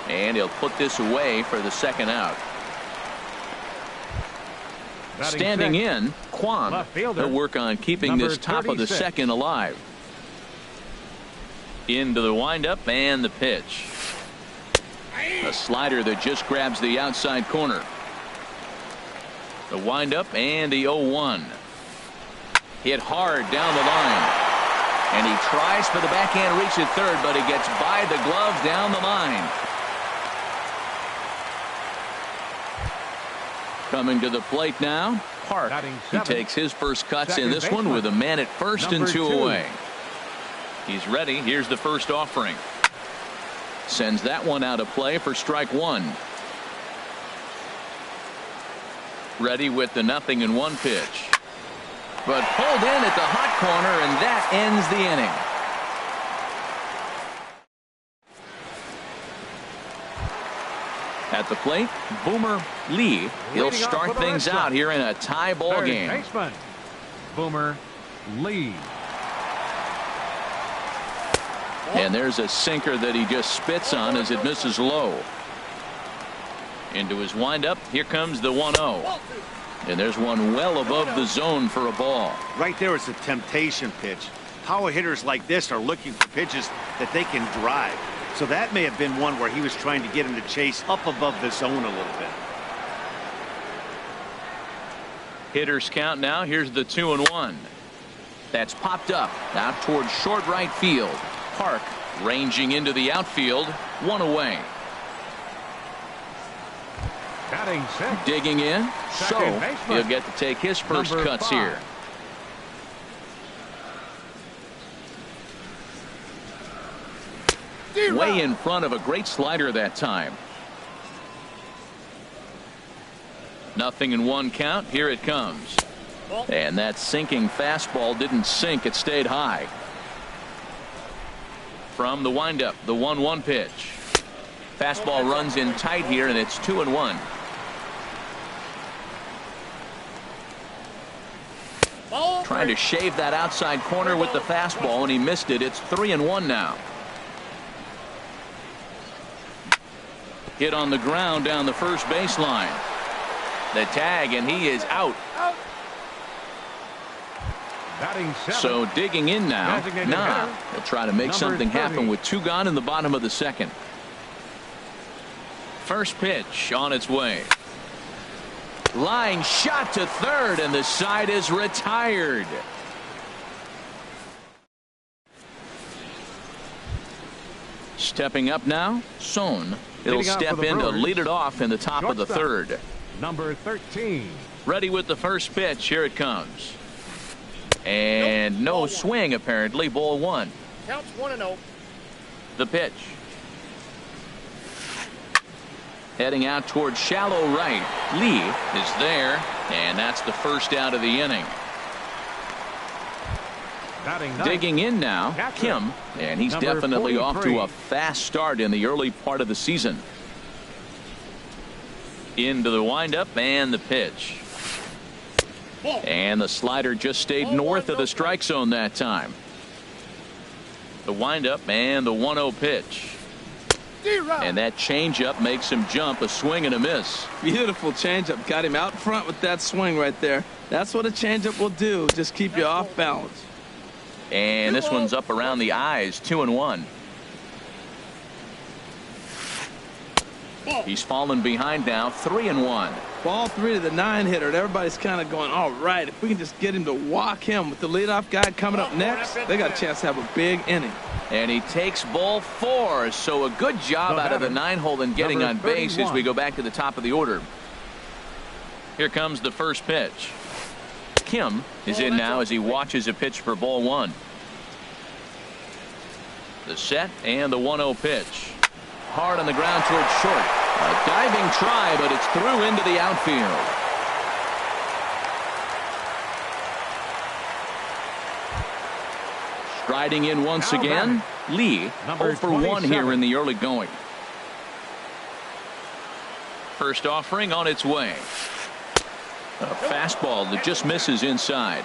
And he'll put this away for the second out. Standing in, Kwan. He'll work on keeping this top of the second alive. Into the windup and the pitch. A slider that just grabs the outside corner. The windup and the 0-1. Hit hard down the line. And he tries for the backhand reach at third, but he gets by the glove down the line. Coming to the plate now, Park. He takes his first cuts in this one with a man at first and 2 away. He's ready. Here's the first offering. Sends that one out of play for strike 1. Ready with the 0-1 pitch. But pulled in at the hot corner, and that ends the inning. At the plate, Boomer Lee. He'll start things out here in a tie ball game. Baseman, Boomer Lee. And there's a sinker that he just spits on as it misses low. Into his windup. Here comes the 1-0. And there's one well above the zone for a ball. Right there is a temptation pitch. Power hitters like this are looking for pitches that they can drive. So that may have been one where he was trying to get him to chase up above the zone a little bit. Hitters count now. Here's the 2-1. That's popped up out towards short right field. Park ranging into the outfield. 1 away. Batting six. Digging in. So he'll get to take his first cuts here. Way in front of a great slider that time. 0-1 count. Here it comes. And that sinking fastball didn't sink. It stayed high. From the windup, the 1-1 pitch. Fastball runs in tight here, and it's 2-1. Trying to shave that outside corner with the fastball, and he missed it. It's 3-1 now. Hit on the ground down the first baseline. The tag, and he is out. So digging in now. He'll try to make something happen with 2 gone in the bottom of the second. First pitch on its way. Line shot to third, and the side is retired. Stepping up now, Son. He'll step in to lead it off in the top of the third. Number 13. Ready with the first pitch. Here it comes. And no swing, apparently. Ball 1. Counts 1-0. The pitch. Heading out towards shallow right. Lee is there, and that's the first out of the inning. Digging in now, Kim, and he's definitely off to a fast start in the early part of the season. Into the windup and the pitch. And the slider just stayed north of the strike zone that time. The windup and the 1-0 pitch. And that changeup makes him jump. A swing and a miss. Beautiful changeup. Got him out front with that swing right there. That's what a changeup will do. Just keep you off balance. And this one's up around the eyes. 2-1. He's fallen behind now. 3-1. Ball 3 to the 9-hitter. And everybody's kind of going, all right, if we can just get him to walk him with the leadoff guy coming up next, they got a chance to have a big inning. And he takes ball 4. So a good job out of the 9-hole in getting on base as we go back to the top of the order. Here comes the first pitch. Kim is in now as he watches a pitch for ball 1. The set and the 1-0 pitch. Hard on the ground towards short. A diving try, but it's through into the outfield. Striding in once again, Lee, Number 0 for 1 27. here in the early going. First offering on its way. A fastball that just misses inside.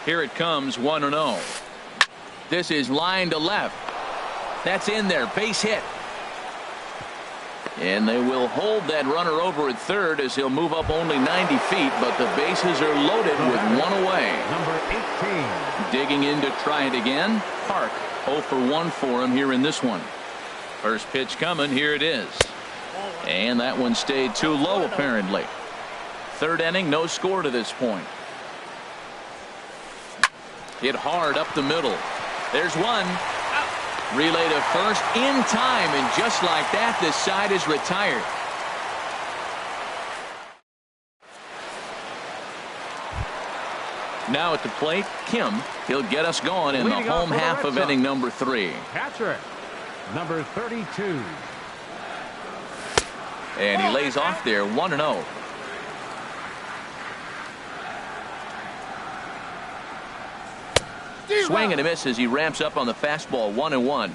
Here it comes, 1-0. This is line to left. That's in there, base hit. And they will hold that runner over at third as he'll move up only 90 feet, but the bases are loaded with one away. Number 18. Digging in to try it again. Park, 0 for 1 for him here in this one. First pitch coming, here it is. And that one stayed too low apparently. Third inning, no score to this point. Hit hard up the middle. There's one. Relay to first in time, and just like that, this side is retired. Now at the plate, Kim. He'll get us going in the home half of inning number 3. Catcher, number 32. And he lays off there, 1-0. Swing and a miss as he ramps up on the fastball, 1-1.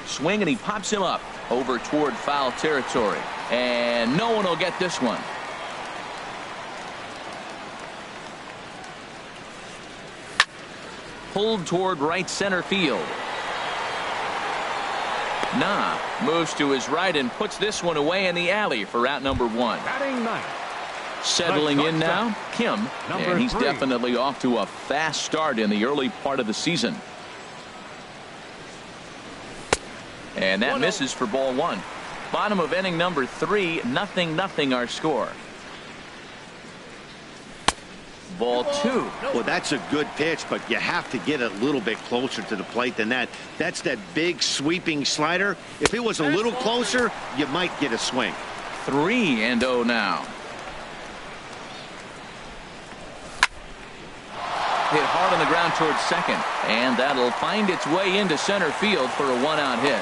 Swing and he pops him up over toward foul territory. And no one will get this one. Pulled toward right center field. Nah moves to his right and puts this one away in the alley for out number 1. Batting ninth. Settling in now, Kim, and he's 3. definitely off to a fast start in the early part of the season. And that misses for ball 1. Bottom of inning number 3, 0-0 our score. Ball 2. Well, that's a good pitch, but you have to get a little bit closer to the plate than that. That's that big sweeping slider. If it was a little closer, you might get a swing. 3-0 now. Hit hard on the ground towards second, and that'll find its way into center field for a 1-out hit.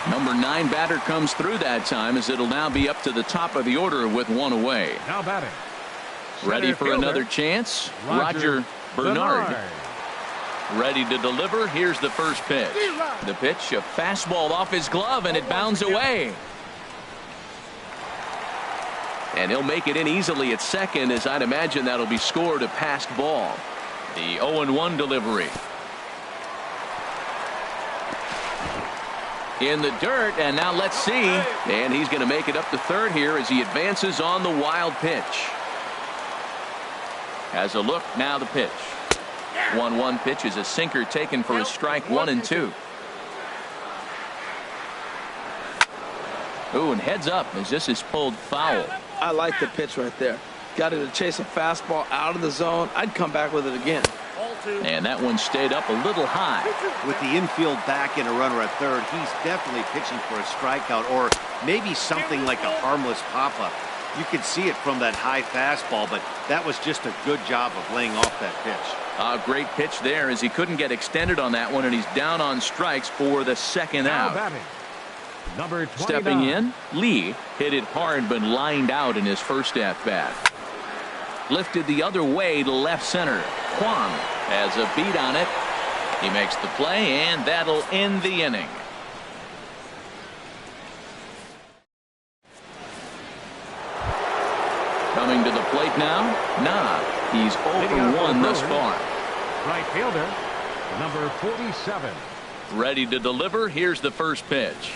Number 9 batter comes through that time, as it'll now be up to the top of the order with 1 away. Now batting. Ready for another chance, Roger Bernard. Ready to deliver. Here's the first pitch. The pitch, a fastball off his glove, and it bounds away. And he'll make it in easily at second, as I'd imagine that'll be scored a passed ball. The 0-1 delivery. In the dirt, and now let's see. And he's going to make it up to third here as he advances on the wild pitch. Has a look, now the pitch. 1-1 pitch is a sinker taken for a strike, 1-2. Ooh, and heads up as this is pulled foul. I like the pitch right there. Got him to chase a fastball out of the zone. I'd come back with it again. And that one stayed up a little high. With the infield back and a runner at third, he's definitely pitching for a strikeout or maybe something like a harmless pop-up. You could see it from that high fastball, but that was just a good job of laying off that pitch. A great pitch there as he couldn't get extended on that one, and he's down on strikes for the second out. Batting. Number 29. Stepping in, Lee hit it hard but lined out in his first at-bat. Lifted the other way to left center. Kwon has a beat on it. He makes the play, and that'll end the inning. Coming to the plate now, Nah. He's 0 for 1 thus far. Right fielder, number 47. Ready to deliver. Here's the first pitch.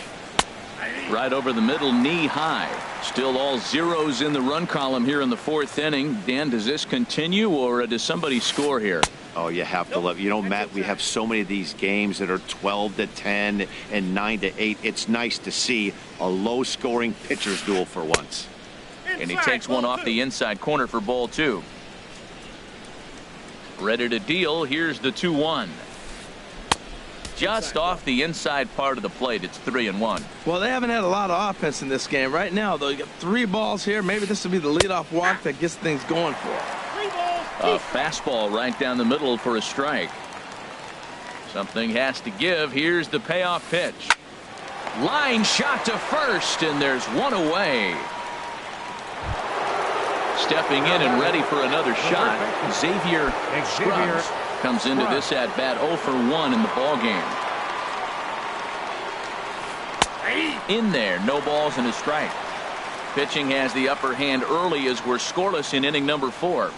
Right over the middle, knee high. Still all zeros in the run column here in the 4th inning. Dan, does this continue, or does somebody score here? Oh, you have to love. You know, Matt, we have so many of these games that are 12-10 and 9-8. It's nice to see a low-scoring pitcher's duel for once. And he takes one off the inside corner for ball 2. Ready to deal. Here's the 2-1. Just off the inside part of the plate. It's 3-1. Well, they haven't had a lot of offense in this game. Right now, though, you got 3 balls here. Maybe this will be the leadoff walk that gets things going for them. A fastball right down the middle for a strike. Something has to give. Here's the payoff pitch. Line shot to first, and there's 1 away. stepping in and ready for another shot. Xavier Scruggs comes into this at bat 0 for 1 in the ball game. In there, no balls and a strike. Pitching has the upper hand early as we're scoreless in inning number 4.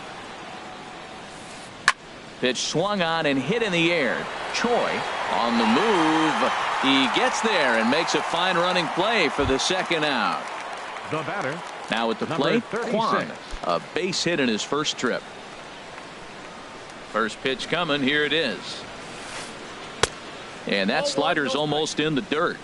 Pitch swung on and hit in the air. Choi on the move. He gets there and makes a fine running play for the second out. The batter. Now at the plate, Kwan. A base hit in his first trip. First pitch coming. Here it is. And that slider's almost in the dirt.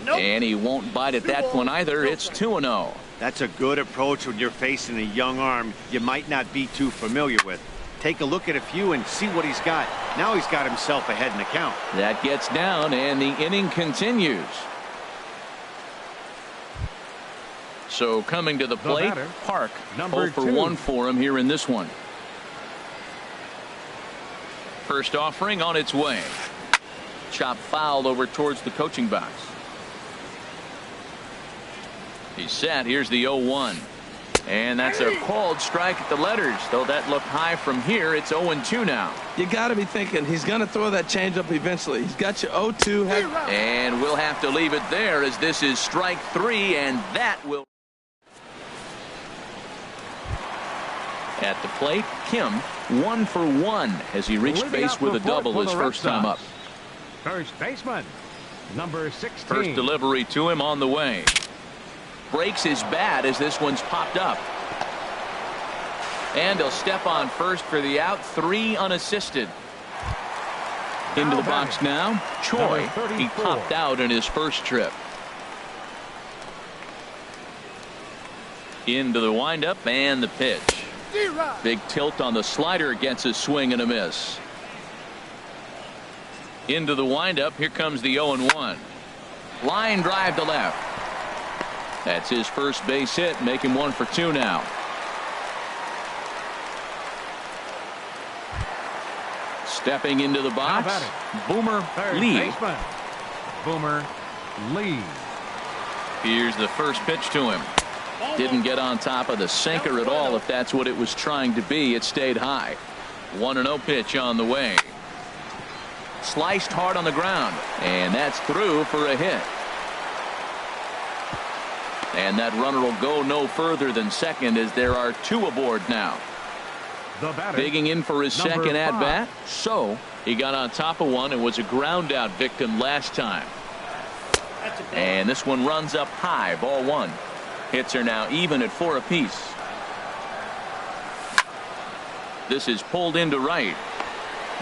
And he won't bite at that one either. It's 2-0. That's a good approach when you're facing a young arm you might not be too familiar with. Take a look at a few and see what he's got. Now he's got himself ahead in the count. That gets down and the inning continues. So coming to the plate, Park. 0 for 1 for him here in this one. First offering on its way. Chop foul over towards the coaching box. He's set. Here's the 0-1. And that's a called strike at the letters. Though that looked high from here, it's 0-2 now. You got to be thinking he's going to throw that changeup eventually. He's got you 0-2. And we'll have to leave it there as this is strike 3, and that will. At the plate, Kim 1 for 1 as he reached base with a double his first time up. First baseman, number 16. First delivery to him on the way. Breaks his bat as this one's popped up. And he'll step on first for the out. 3 unassisted. Into the box now. Choi. He popped out in his first trip. Into the windup and the pitch. Big tilt on the slider, gets a swing and a miss. Into the windup. Here comes the 0-1. Line drive to left. That's his first base hit, make him 1 for 2 now. Stepping into the box, Boomer Lee. Boomer Lee. Here's the first pitch to him. Didn't get on top of the sinker at all. If that's what it was trying to be, it stayed high. 1-0 pitch on the way. Sliced hard on the ground, and that's through for a hit. And that runner will go no further than second as there are 2 aboard now. Digging in for his second at bat. So he got on top of one and was a ground out victim last time. And this one runs up high. Ball 1. Hits are now even at 4 apiece. This is pulled into right.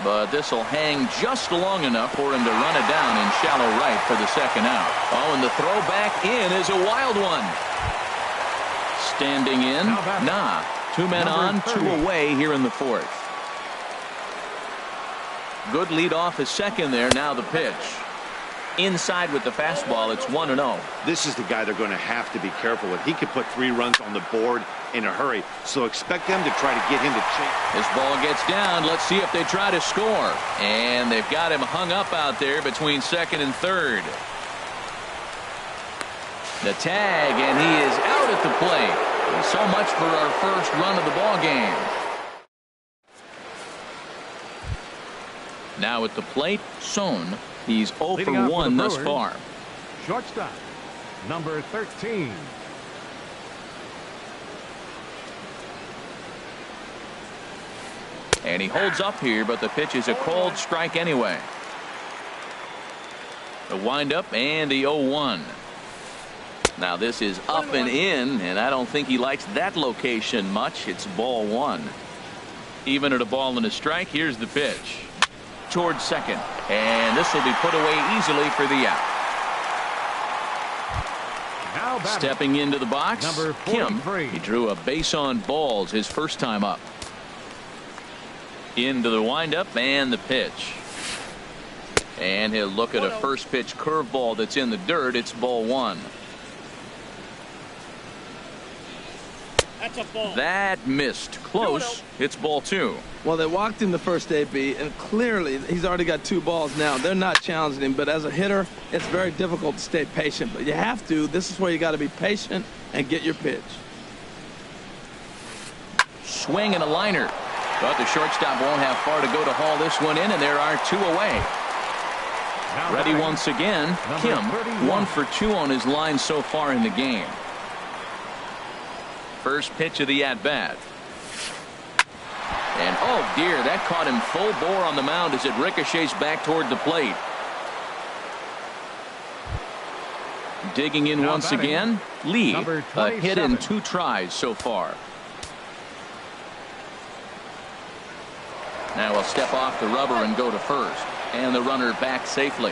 But this will hang just long enough for him to run it down in shallow right for the second out. Oh, and the throw back in is a wild one. Standing in. Nah. 2 men on, 2 away here in the 4th. Good lead off his second there. Now the pitch. Inside with the fastball. It's 1-0. This is the guy they're going to have to be careful with. He could put 3 runs on the board in a hurry. So expect them to try to get him to chase. This ball gets down. Let's see if they try to score. And they've got him hung up out there between second and third. The tag, and he is out at the plate. So much for our first run of the ball game. Now at the plate, Son. He's 0 for 1 thus far. Shortstop, number 13. And he holds up here, but the pitch is a called strike anyway. The windup and the 0-1. Now this is up and in, and I don't think he likes that location much. It's ball 1. Even at a ball and a strike, here's the pitch. Towards second, and this will be put away easily for the out. Stepping into the box, Kim. He drew a base on balls his first time up. Into the windup and the pitch. And he'll look at a first pitch curveball that's in the dirt. It's ball 1. That's a ball. That missed. Close. It's ball 2. Well, they walked him the first AB, and clearly he's already got 2 balls now. They're not challenging him, but as a hitter, it's very difficult to stay patient. But you have to. This is where you got to be patient and get your pitch. Swing and a liner. But the shortstop won't have far to go to haul this one in, and there are 2 away. Ready once again. Kim, 1 for 2 on his line so far in the game. First pitch of the at-bat. And, oh, dear, that caught him full bore on the mound as it ricochets back toward the plate. Digging in once again, Lee. A hit in 2 tries so far. Now he'll step off the rubber and go to first. And the runner back safely.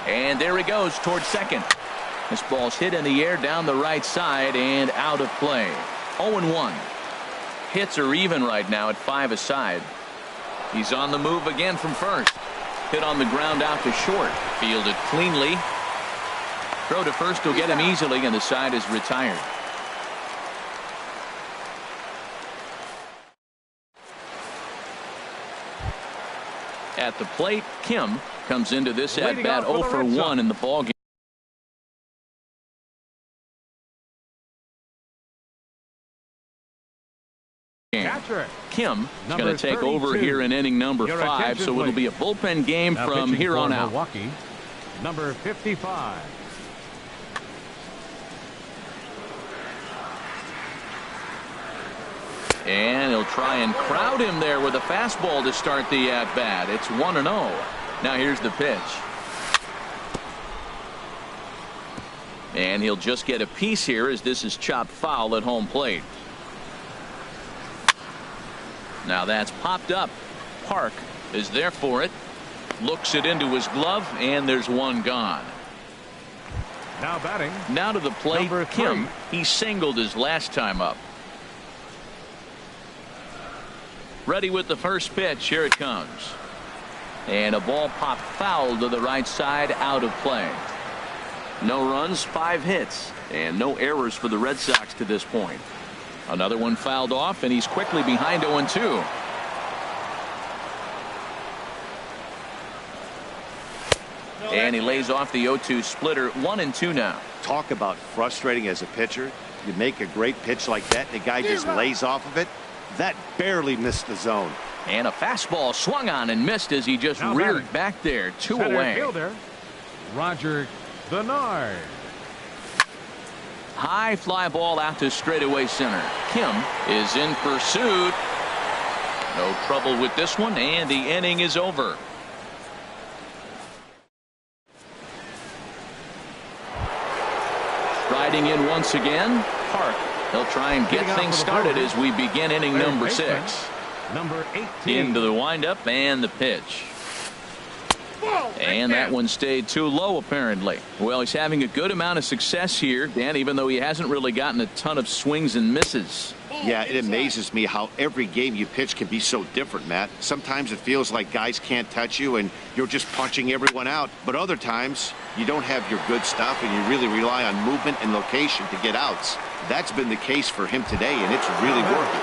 And there he goes toward second. This ball's hit in the air down the right side and out of play. 0-1. Hits are even right now at 5 aside. He's on the move again from first. Hit on the ground out to short. Fielded cleanly. Throw to first will get him easily, and the side is retired. At the plate, Kim comes into this at-bat 0 for 1 in the ballgame. Kim is going to take over here in inning number 5, so it'll be a bullpen game from here on out. Milwaukee, number 55. And he'll try and crowd him there with a fastball to start the at-bat. It's 1-0. Now here's the pitch. And he'll just get a piece here as this is chopped foul at home plate. Now that's popped up. Park is there for it. Looks it into his glove, and there's one gone. Now batting. Now to the plate, Kim. He singled his last time up. Ready with the first pitch. Here it comes. And a ball popped foul to the right side, out of play. No runs, 5 hits, and no errors for the Red Sox to this point. Another one fouled off, and he's quickly behind 0-2. And he lays off the 0-2 splitter. 1-2 now. Talk about frustrating as a pitcher. You make a great pitch like that, and the guy just lays off of it. That barely missed the zone. And a fastball swung on and missed as he just reared back there. 2 away. Fielder, Roger Bernard. High fly ball out to straightaway center. Kim is in pursuit. No trouble with this one, and the inning is over. Striding in once again, Park. He'll try and get things started as we begin inning number 6. Number 18. Into the windup and the pitch. And that one stayed too low, apparently. Well, he's having a good amount of success here, Dan, even though he hasn't really gotten a ton of swings and misses. Yeah, it amazes me how every game you pitch can be so different, Matt. Sometimes it feels like guys can't touch you and you're just punching everyone out. But other times, you don't have your good stuff and you really rely on movement and location to get outs. That's been the case for him today, and it's really working.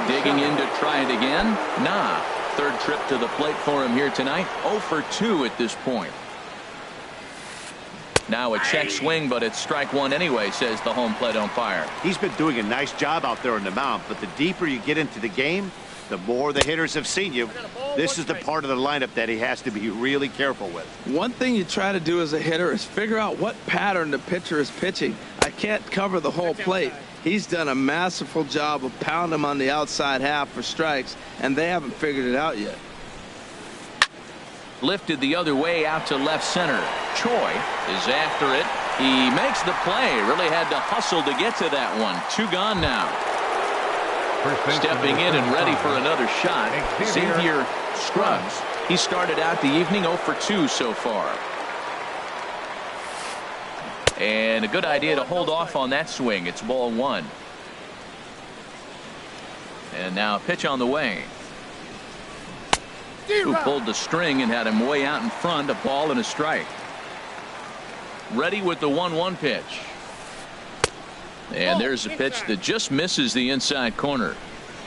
Digging in to try it again. Nah. Third trip to the plate for him here tonight. 0 for 2 at this point. Now a check swing, but it's strike 1 anyway, says the home plate umpire. He's been doing a nice job out there on the mound, but the deeper you get into the game, the more the hitters have seen you. This is the part of the lineup that he has to be really careful with. One thing you try to do as a hitter is figure out what pattern the pitcher is pitching. I can't cover the whole plate. He's done a masterful job of pounding him on the outside half for strikes, and they haven't figured it out yet. Lifted the other way out to left center. Choi is after it. He makes the play. Really had to hustle to get to that one. 2 gone now. Stepping in and ready for another shot, Xavier Scruggs. He started out the evening 0 for 2 so far. And a good idea to hold off on that swing. It's ball 1. And now a pitch on the way. Who pulled the string and had him way out in front, a ball and a strike. Ready with the 1-1 pitch. And there's a pitch that just misses the inside corner.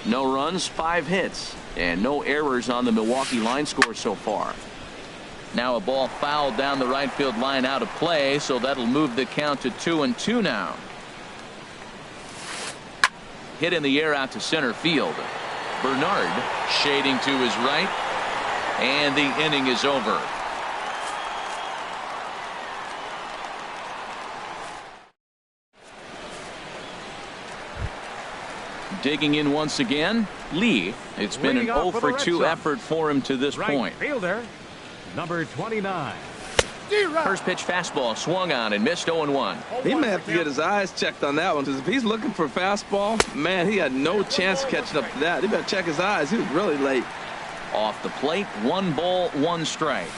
No runs, 5 hits, and no errors on the Milwaukee line score so far. Now a ball fouled down the right field line out of play, so that'll move the count to 2-2 now. Hit in the air out to center field. Bernard shading to his right, and the inning is over. Digging in once again, Lee. It's been an 0 for 2 effort for him to this point. Fielder, number 29. First pitch fastball swung on and missed 0-1. He may have to get his eyes checked on that one, because if he's looking for a fastball, man, he had no chance catching up to that. He better check his eyes. He was really late. Off the plate, 1 ball, 1 strike.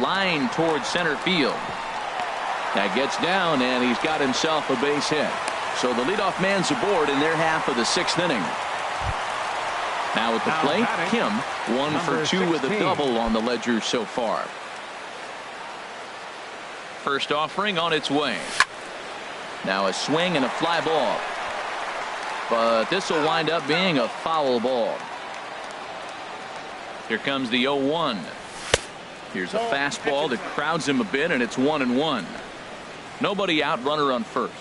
Line towards center field. That gets down, and he's got himself a base hit. So the leadoff man's aboard in their half of the 6th inning. Now at the plate, Kim, 1 for 2 with a double on the ledger so far. First offering on its way. Now a swing and a fly ball. But this will wind up being a foul ball. Here comes the 0-1. Here's a fastball that crowds him a bit, and it's 1-1. Nobody out, runner on first.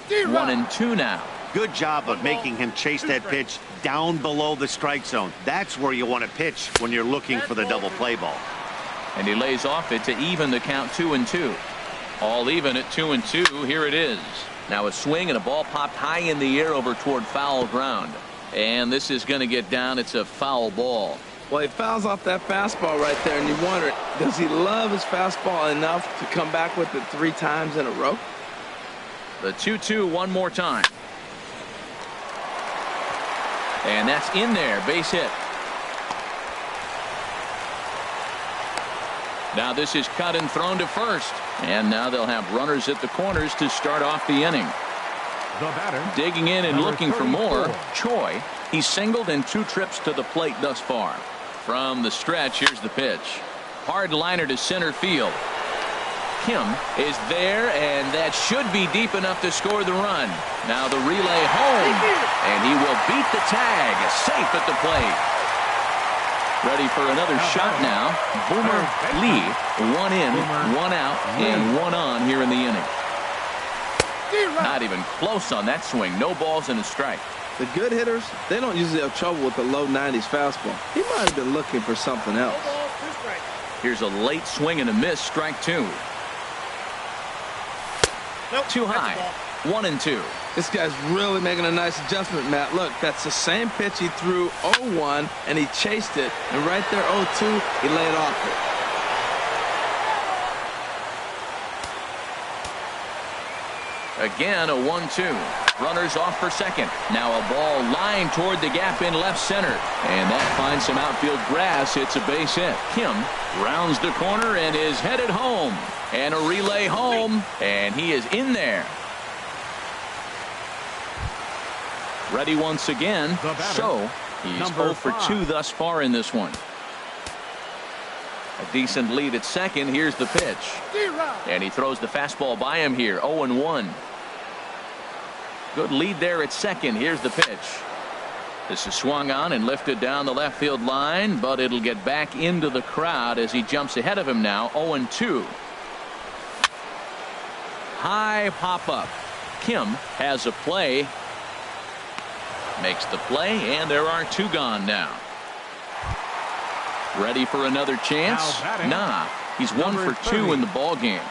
1-2 now. Good job of making him chase that pitch down below the strike zone. That's where you want to pitch when you're looking for the double play ball. And he lays off it to even the count 2-2. All even at 2-2. Here it is. Now a swing and a ball popped high in the air over toward foul ground. And this is going to get down. It's a foul ball. Well, he fouls off that fastball right there, and you wonder, does he love his fastball enough to come back with it 3 times in a row? The 2-2 one more time. And that's in there. Base hit. Now this is cut and thrown to first. And now they'll have runners at the corners to start off the inning. The batter, digging in and looking for 34. more. Choi. He's singled in 2 trips to the plate thus far. From the stretch, here's the pitch. Hard liner to center field. Kim is there, and that should be deep enough to score the run. Now the relay home, and he will beat the tag. Safe at the plate. Ready for another shot now. Boomer Lee, 1 in, 1 out, and 1 on here in the inning. Not even close on that swing. No balls and a strike. The good hitters, they don't usually have trouble with the low 90s fastball. He might have been looking for something else. Here's a late swing and a miss. Strike 2. Too high. 1-2. This guy's really making a nice adjustment, Matt. Look, that's the same pitch he threw 0-1, and he chased it. And right there, 0-2, he laid off it. Again, a 1-2. Runners off for second. Now a ball lined toward the gap in left center. And that finds some outfield grass. It's a base hit. Kim rounds the corner and is headed home. And a relay home. And he is in there. Ready once again. So he's 0 for 2 thus far in this one. A decent lead at second. Here's the pitch. And he throws the fastball by him here. 0-1. Good lead there at second. Here's the pitch. This is swung on and lifted down the left field line, but it'll get back into the crowd as he jumps ahead of him now. 0-2. High pop up. Kim has a play. Makes the play, and there are 2 gone now. Ready for another chance? Nah. He's 1 for 2 in the ball game.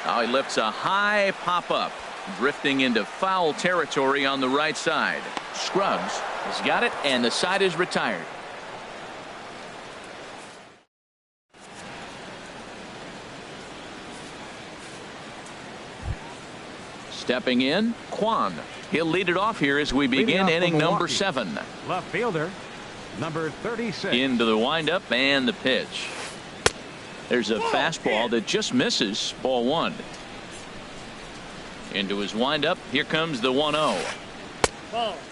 Now he lifts a high pop-up, drifting into foul territory on the right side. Scruggs has got it, and the side is retired. Stepping in, Kwan. He'll lead it off here as we begin inning number 7. Left fielder, number 36. Into the windup and the pitch. There's a fastball that just misses. Ball 1. Into his windup. Here comes the 1-0.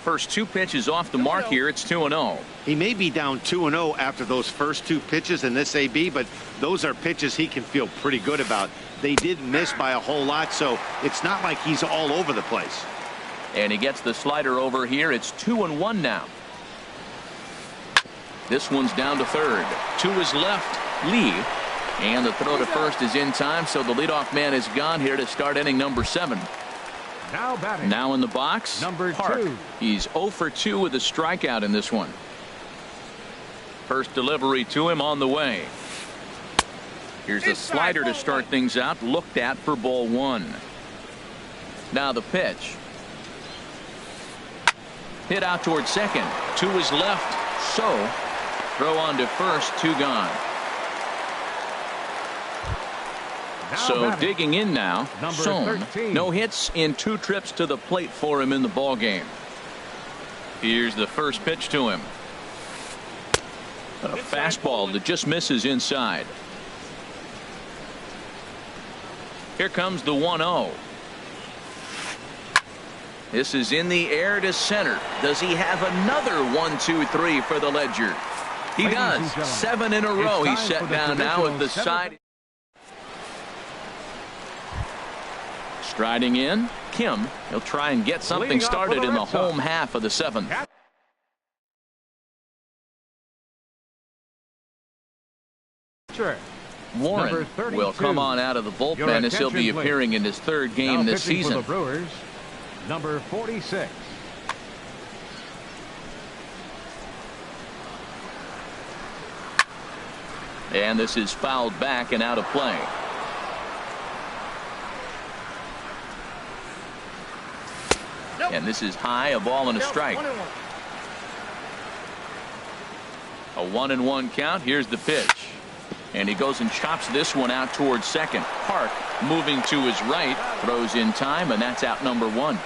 First two pitches off the mark here. It's 2-0. He may be down 2-0 after those first two pitches in this AB, but those are pitches he can feel pretty good about. They didn't miss by a whole lot, so it's not like he's all over the place. And he gets the slider over here. It's 2-1 now. This one's down to third. To his left, Lee. And the throw to first is in time, so the leadoff man is gone here to start inning number 7. Now batting. Now in the box, Number Park. 2. He's 0 for 2 with a strikeout in this one. First delivery to him on the way. Here's the slider to start things out, looked at for ball 1. Now the pitch. Hit out toward second. To his left, so. Throw on to first, 2 gone. So digging in now, Sohn. No hits in 2 trips to the plate for him in the ball game. Here's the first pitch to him. A fastball that just misses inside. Here comes the 1-0. This is in the air to center. Does he have another 1-2-3 for the Ledger? He does. 7 in a row. He's set down now at the side. Striding in, Kim. He'll try and get something started in the home half of the 7th. Warren will come on out of the bullpen as he'll be appearing in his 3rd game this season. For the Brewers, number 46. And this is fouled back and out of play. And this is high, a ball and a strike. A 1-1 count. Here's the pitch. And he goes and chops this one out towards second. Park moving to his right, throws in time, and that's out number 1.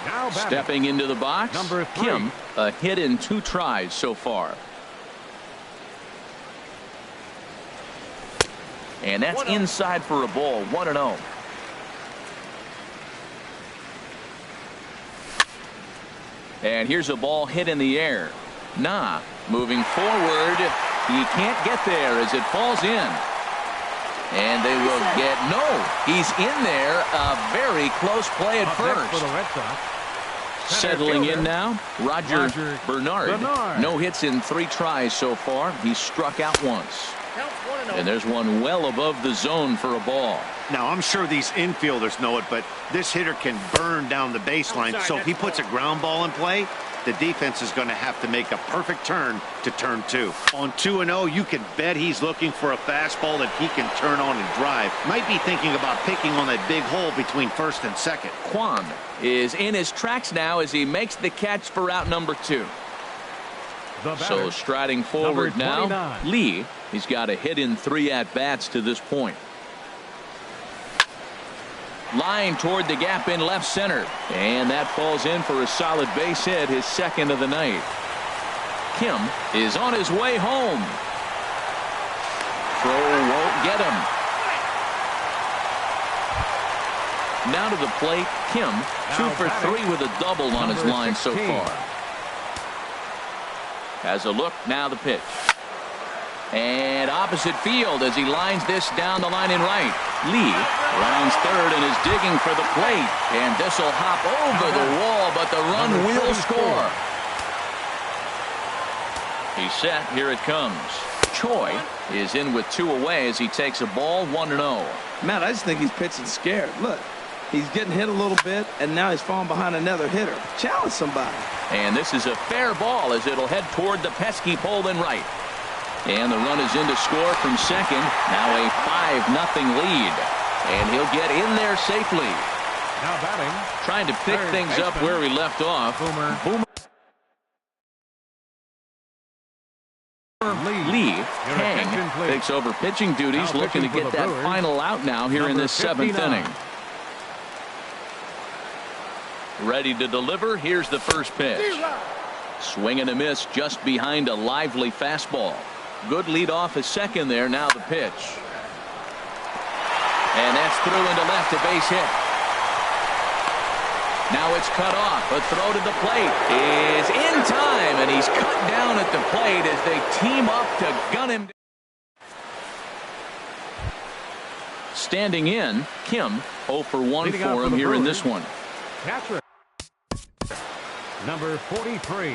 Now stepping into the box, number 3. Kim, a hit in 2 tries so far. And that's inside for a ball. 1-0. And here's a ball hit in the air. Nah, moving forward. He can't get there as it falls in. And they will get no. He's in there. A very close play at first. For the Red Sox. Settling in now, Roger Bernard. No hits in 3 tries so far. He's struck out once. And there's one well above the zone for a ball. Now, I'm sure these infielders know it, but this hitter can burn down the baseline. So if he puts a ground ball in play, the defense is going to have to make a perfect turn to turn 2. On 2-0, you can bet he's looking for a fastball that he can turn on and drive. Might be thinking about picking on that big hole between first and second. Kwan is in his tracks now as he makes the catch for out number 2. So striding forward now, Lee. He's got a hit in 3 at-bats to this point. Line toward the gap in left center. And that falls in for a solid base hit, his 2nd of the night. Kim is on his way home. Throw won't get him. Now to the plate, Kim, 2 for 3 with a double on his line so far. Has a look, now the pitch. And opposite field as he lines this down the line in right. Lee rounds third and is digging for the plate. And this will hop over the wall, but the run will score. He's set. Here it comes. Choi is in with 2 away as he takes a ball 1-0. Matt, I just think he's pitching scared. Look, he's getting hit a little bit, and now he's falling behind another hitter. Challenge somebody. And this is a fair ball as it'll head toward the pesky pole in right. And the run is in to score from second. Now a 5-0 lead. And he'll get in there safely. Now batting. Trying to pick things up where he left off. Boomer. Lee Kang takes over pitching duties, looking to get that final out now here in this 7th inning. Ready to deliver. Here's the first pitch. Swing and a miss just behind a lively fastball. Good lead off his second there. Now the pitch. And that's through into left, a base hit. Now it's cut off. A throw to the plate is in time, and he's cut down at the plate as they team up to gun him. Standing in, Kim 0 for 1 for him here in this one. Catcher, number 43.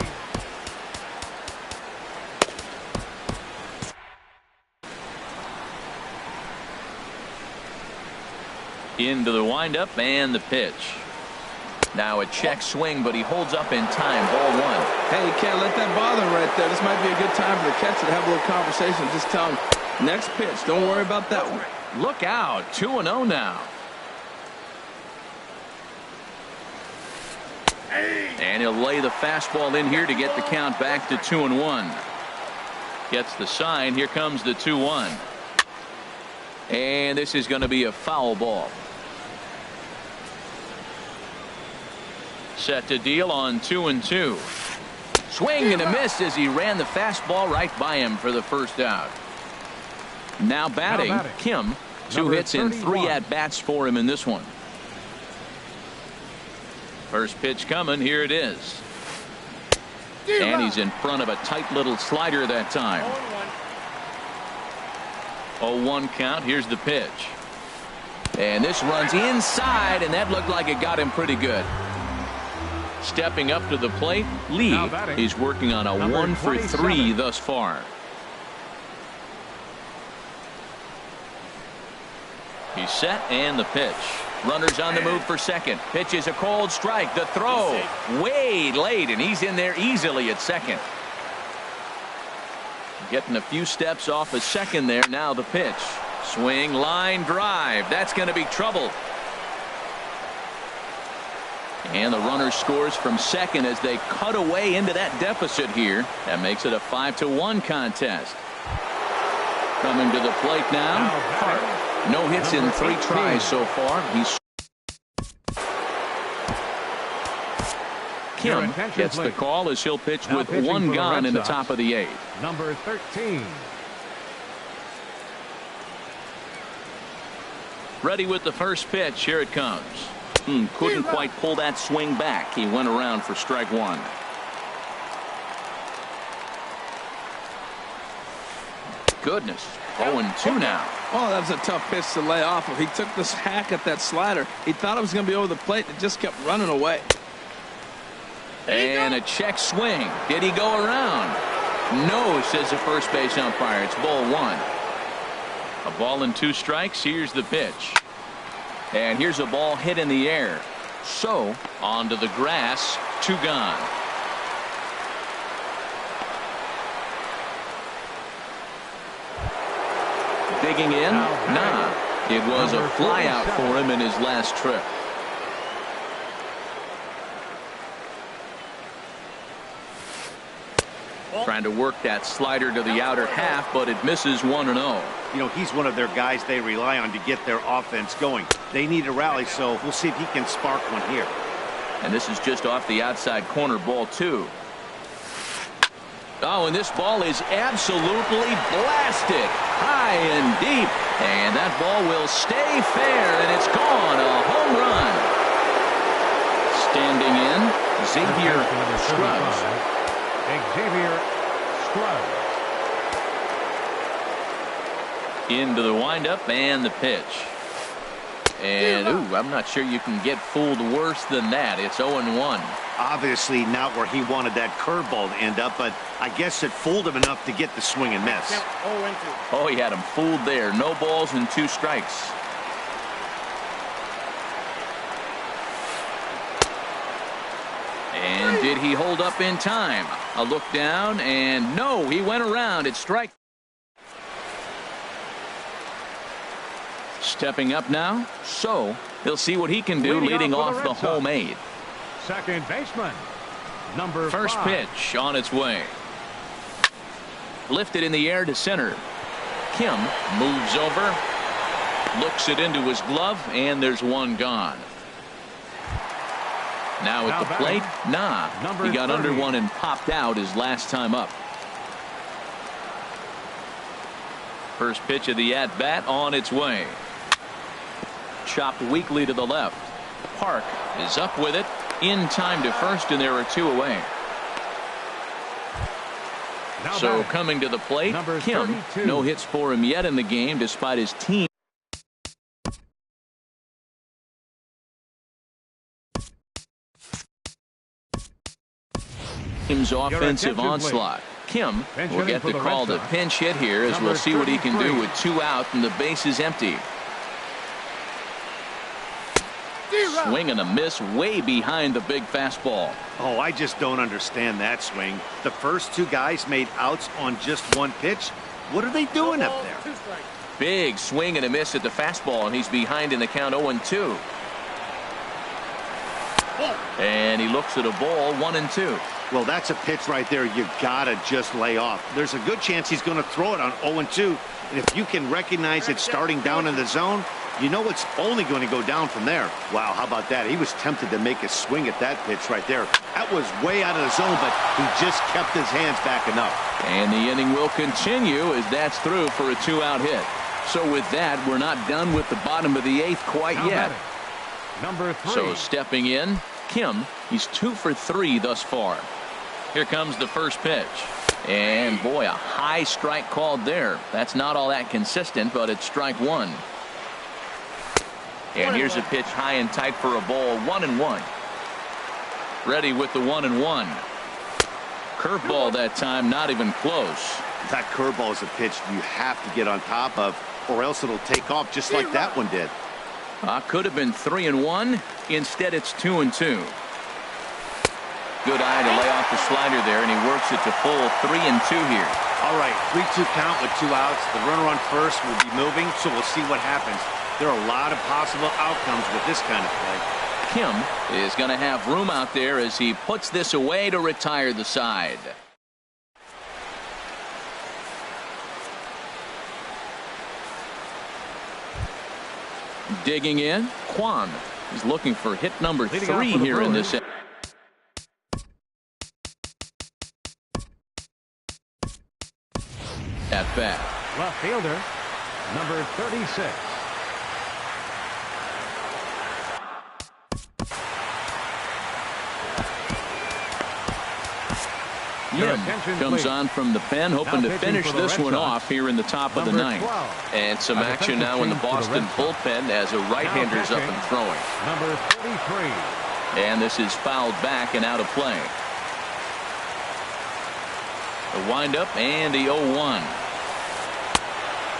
Into the windup and the pitch. Now a check swing, but he holds up in time. Ball 1. Hey, you can't let that bother him right there. This might be a good time for the catcher to have a little conversation. Just tell him, next pitch. Don't worry about that one. Look out. 2-0 now. And he'll lay the fastball in here to get the count back to 2-1. Gets the sign. Here comes the 2-1. And this is going to be a foul ball. Set to deal on 2-2. Swing and a miss as he ran the fastball right by him for the first out. Now batting, Kim. 2 hits and 3 at-bats for him in this one. First pitch coming. Here it is. And he's in front of a tight little slider that time. 0-1 count. Here's the pitch. And this runs inside, and that looked like it got him pretty good. Stepping up to the plate, Lee is working on a 1 for 3 thus far. He's set, and the pitch. Runners on the move for second. Pitch is a cold strike. The throw way late, and he's in there easily at second. Getting a few steps off a second there. Now the pitch. Swing, line drive. That's going to be trouble. And the runner scores from second as they cut away into that deficit here. That makes it a 5-1 contest. Coming to the plate now, Park. No hits in 3 tries so far. Kim gets the call as he'll pitch with 1 gone in the top of the 8th. Number 13. Ready with the first pitch. Here it comes. Couldn't quite pull that swing back. He went around for strike 1. Goodness. 0-2 now. Oh, that was a tough pitch to lay off of. He took this hack at that slider. He thought it was going to be over the plate. It just kept running away. And a check swing. Did he go around? No, says the first base umpire. It's ball 1. A ball and 2 strikes. Here's the pitch. And here's a ball hit in the air. So, onto the grass. 2 gone. Digging in? Nah. It was a flyout for him in his last trip. Trying to work that slider to the outer half, but it misses 1-0. You know, he's one of their guys they rely on to get their offense going. They need a rally, so we'll see if he can spark one here. And this is just off the outside corner, ball 2. Oh, and this ball is absolutely blasted high and deep. And that ball will stay fair, and it's gone. A home run. Standing in, Xavier Scruggs. Xavier Scruggs. Into the windup and the pitch. And, I'm not sure you can get fooled worse than that. It's 0-1. Obviously not where he wanted that curveball to end up, but I guess it fooled him enough to get the swing and miss. Oh, he had him fooled there. No balls and 2 strikes. And did he hold up in time? A look down, and no, he went around. It's strike. Stepping up now, so he'll see what he can do leading off the home 8. Second baseman, number 5. First pitch on its way. Lifted in the air to center. Kim moves over, looks it into his glove, and there's 1 gone. Now at the plate, he got under 1 and popped out his last time up. First pitch of the at-bat on its way. Chopped weakly to the left. Park is up with it, in time to first, and there are 2 away. So coming to the plate, Kim. No hits for him yet in the game, despite his team. Team's offensive onslaught. Kim will get the call to pinch hit here, as we'll see what he can do with 2 out and the base is empty. Swing and a miss way behind the big fastball. Oh, I just don't understand that swing. The first 2 guys made outs on just 1 pitch. What are they doing up there? Big swing and a miss at the fastball, and he's behind in the count 0-2. And he looks at a ball, 1-2. Well, that's a pitch right there you gotta just lay off. There's a good chance he's going to throw it on 0-2. And if you can recognize it starting down in the zone, you know it's only going to go down from there. Wow, how about that? He was tempted to make a swing at that pitch right there. That was way out of the zone, but he just kept his hands back enough. And the inning will continue as that's through for a 2-out hit. So with that, we're not done with the bottom of the 8th quite yet. Number 3. So stepping in, Kim. He's 2 for 3 thus far. Here comes the first pitch. And boy, a high strike called there. That's not all that consistent, but it's strike 1. And here's a pitch high and tight for a ball, 1-1. Ready with the 1-1. Curveball that time, not even close. That curveball is a pitch you have to get on top of, or else it'll take off just like that one did. Could have been 3-1. Instead, it's 2-2. Good eye to lay off the slider there, and he works it to full 3-2 here. All right, 3-2 count with 2 outs. The runner on first will be moving, so we'll see what happens. There are a lot of possible outcomes with this kind of play. Kim is going to have room out there as he puts this away to retire the side. Digging in, Kwan. He's looking for hit number 3 here in this. At bat. Left fielder, number 36. Yim comes on from the pen, hoping to finish this one off here in the top of the 9th. And some action now in the Boston bullpen as a right-hander's up and throwing. Number 33. And this is fouled back and out of play. The windup and the 0-1.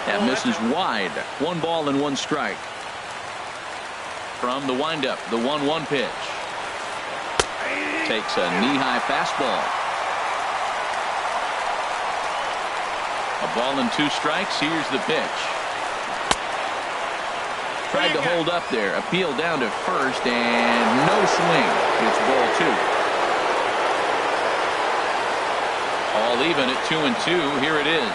That misses wide. 1 ball and 1 strike. From the windup, the 1-1 pitch. Takes a knee-high fastball. A ball and 2 strikes. Here's the pitch. Tried to hold up there. Appeal down to first and no swing. It's ball 2. All even at 2-2. Here it is.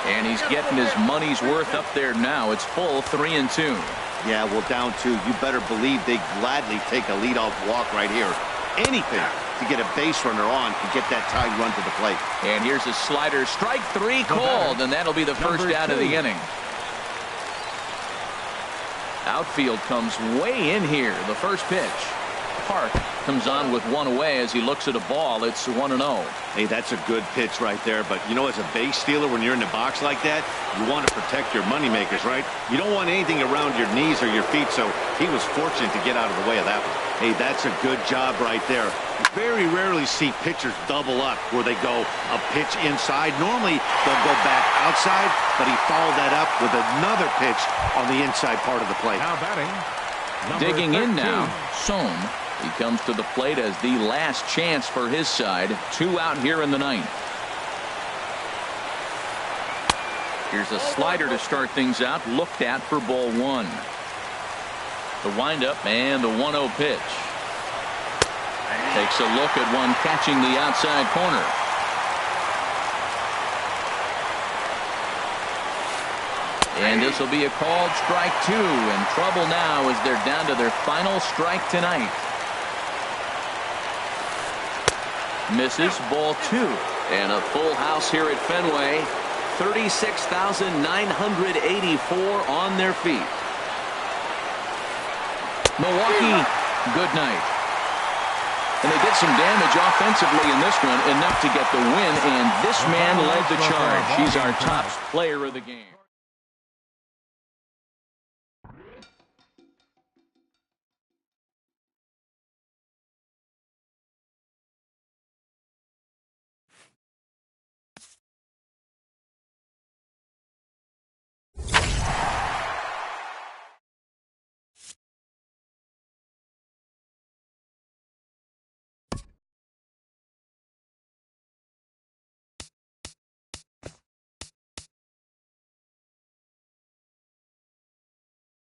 And he's getting his money's worth up there now. It's full 3-2. Yeah, well, down 2. You better believe they gladly take a leadoff walk right here. Anything to get a base runner on to get that tying run to the plate. And here's a slider. Strike 3 called, and that'll be the first out of the inning. Outfield comes way in here. The first pitch. Park comes on with 1 away as he looks at a ball. It's 1-0. Hey, that's a good pitch right there. But, you know, as a base stealer, when you're in the box like that, you want to protect your moneymakers, right? You don't want anything around your knees or your feet, so he was fortunate to get out of the way of that one. Hey, that's a good job right there. You very rarely see pitchers double up where they go a pitch inside. Normally, they'll go back outside, but he followed that up with another pitch on the inside part of the plate. Now batting. Digging 13. in now, Sohm. He comes to the plate as the last chance for his side. 2 out here in the 9th. Here's a slider to start things out. Looked at for ball 1. The windup and the 1-0 pitch. Takes a look at one catching the outside corner. And this will be a called strike 2. In trouble now as they're down to their final strike tonight. Misses, ball 2. And a full house here at Fenway. 36,984 on their feet. Milwaukee good night. And they did some damage offensively in this one, enough to get the win, and this man led the charge. He's our top player of the game.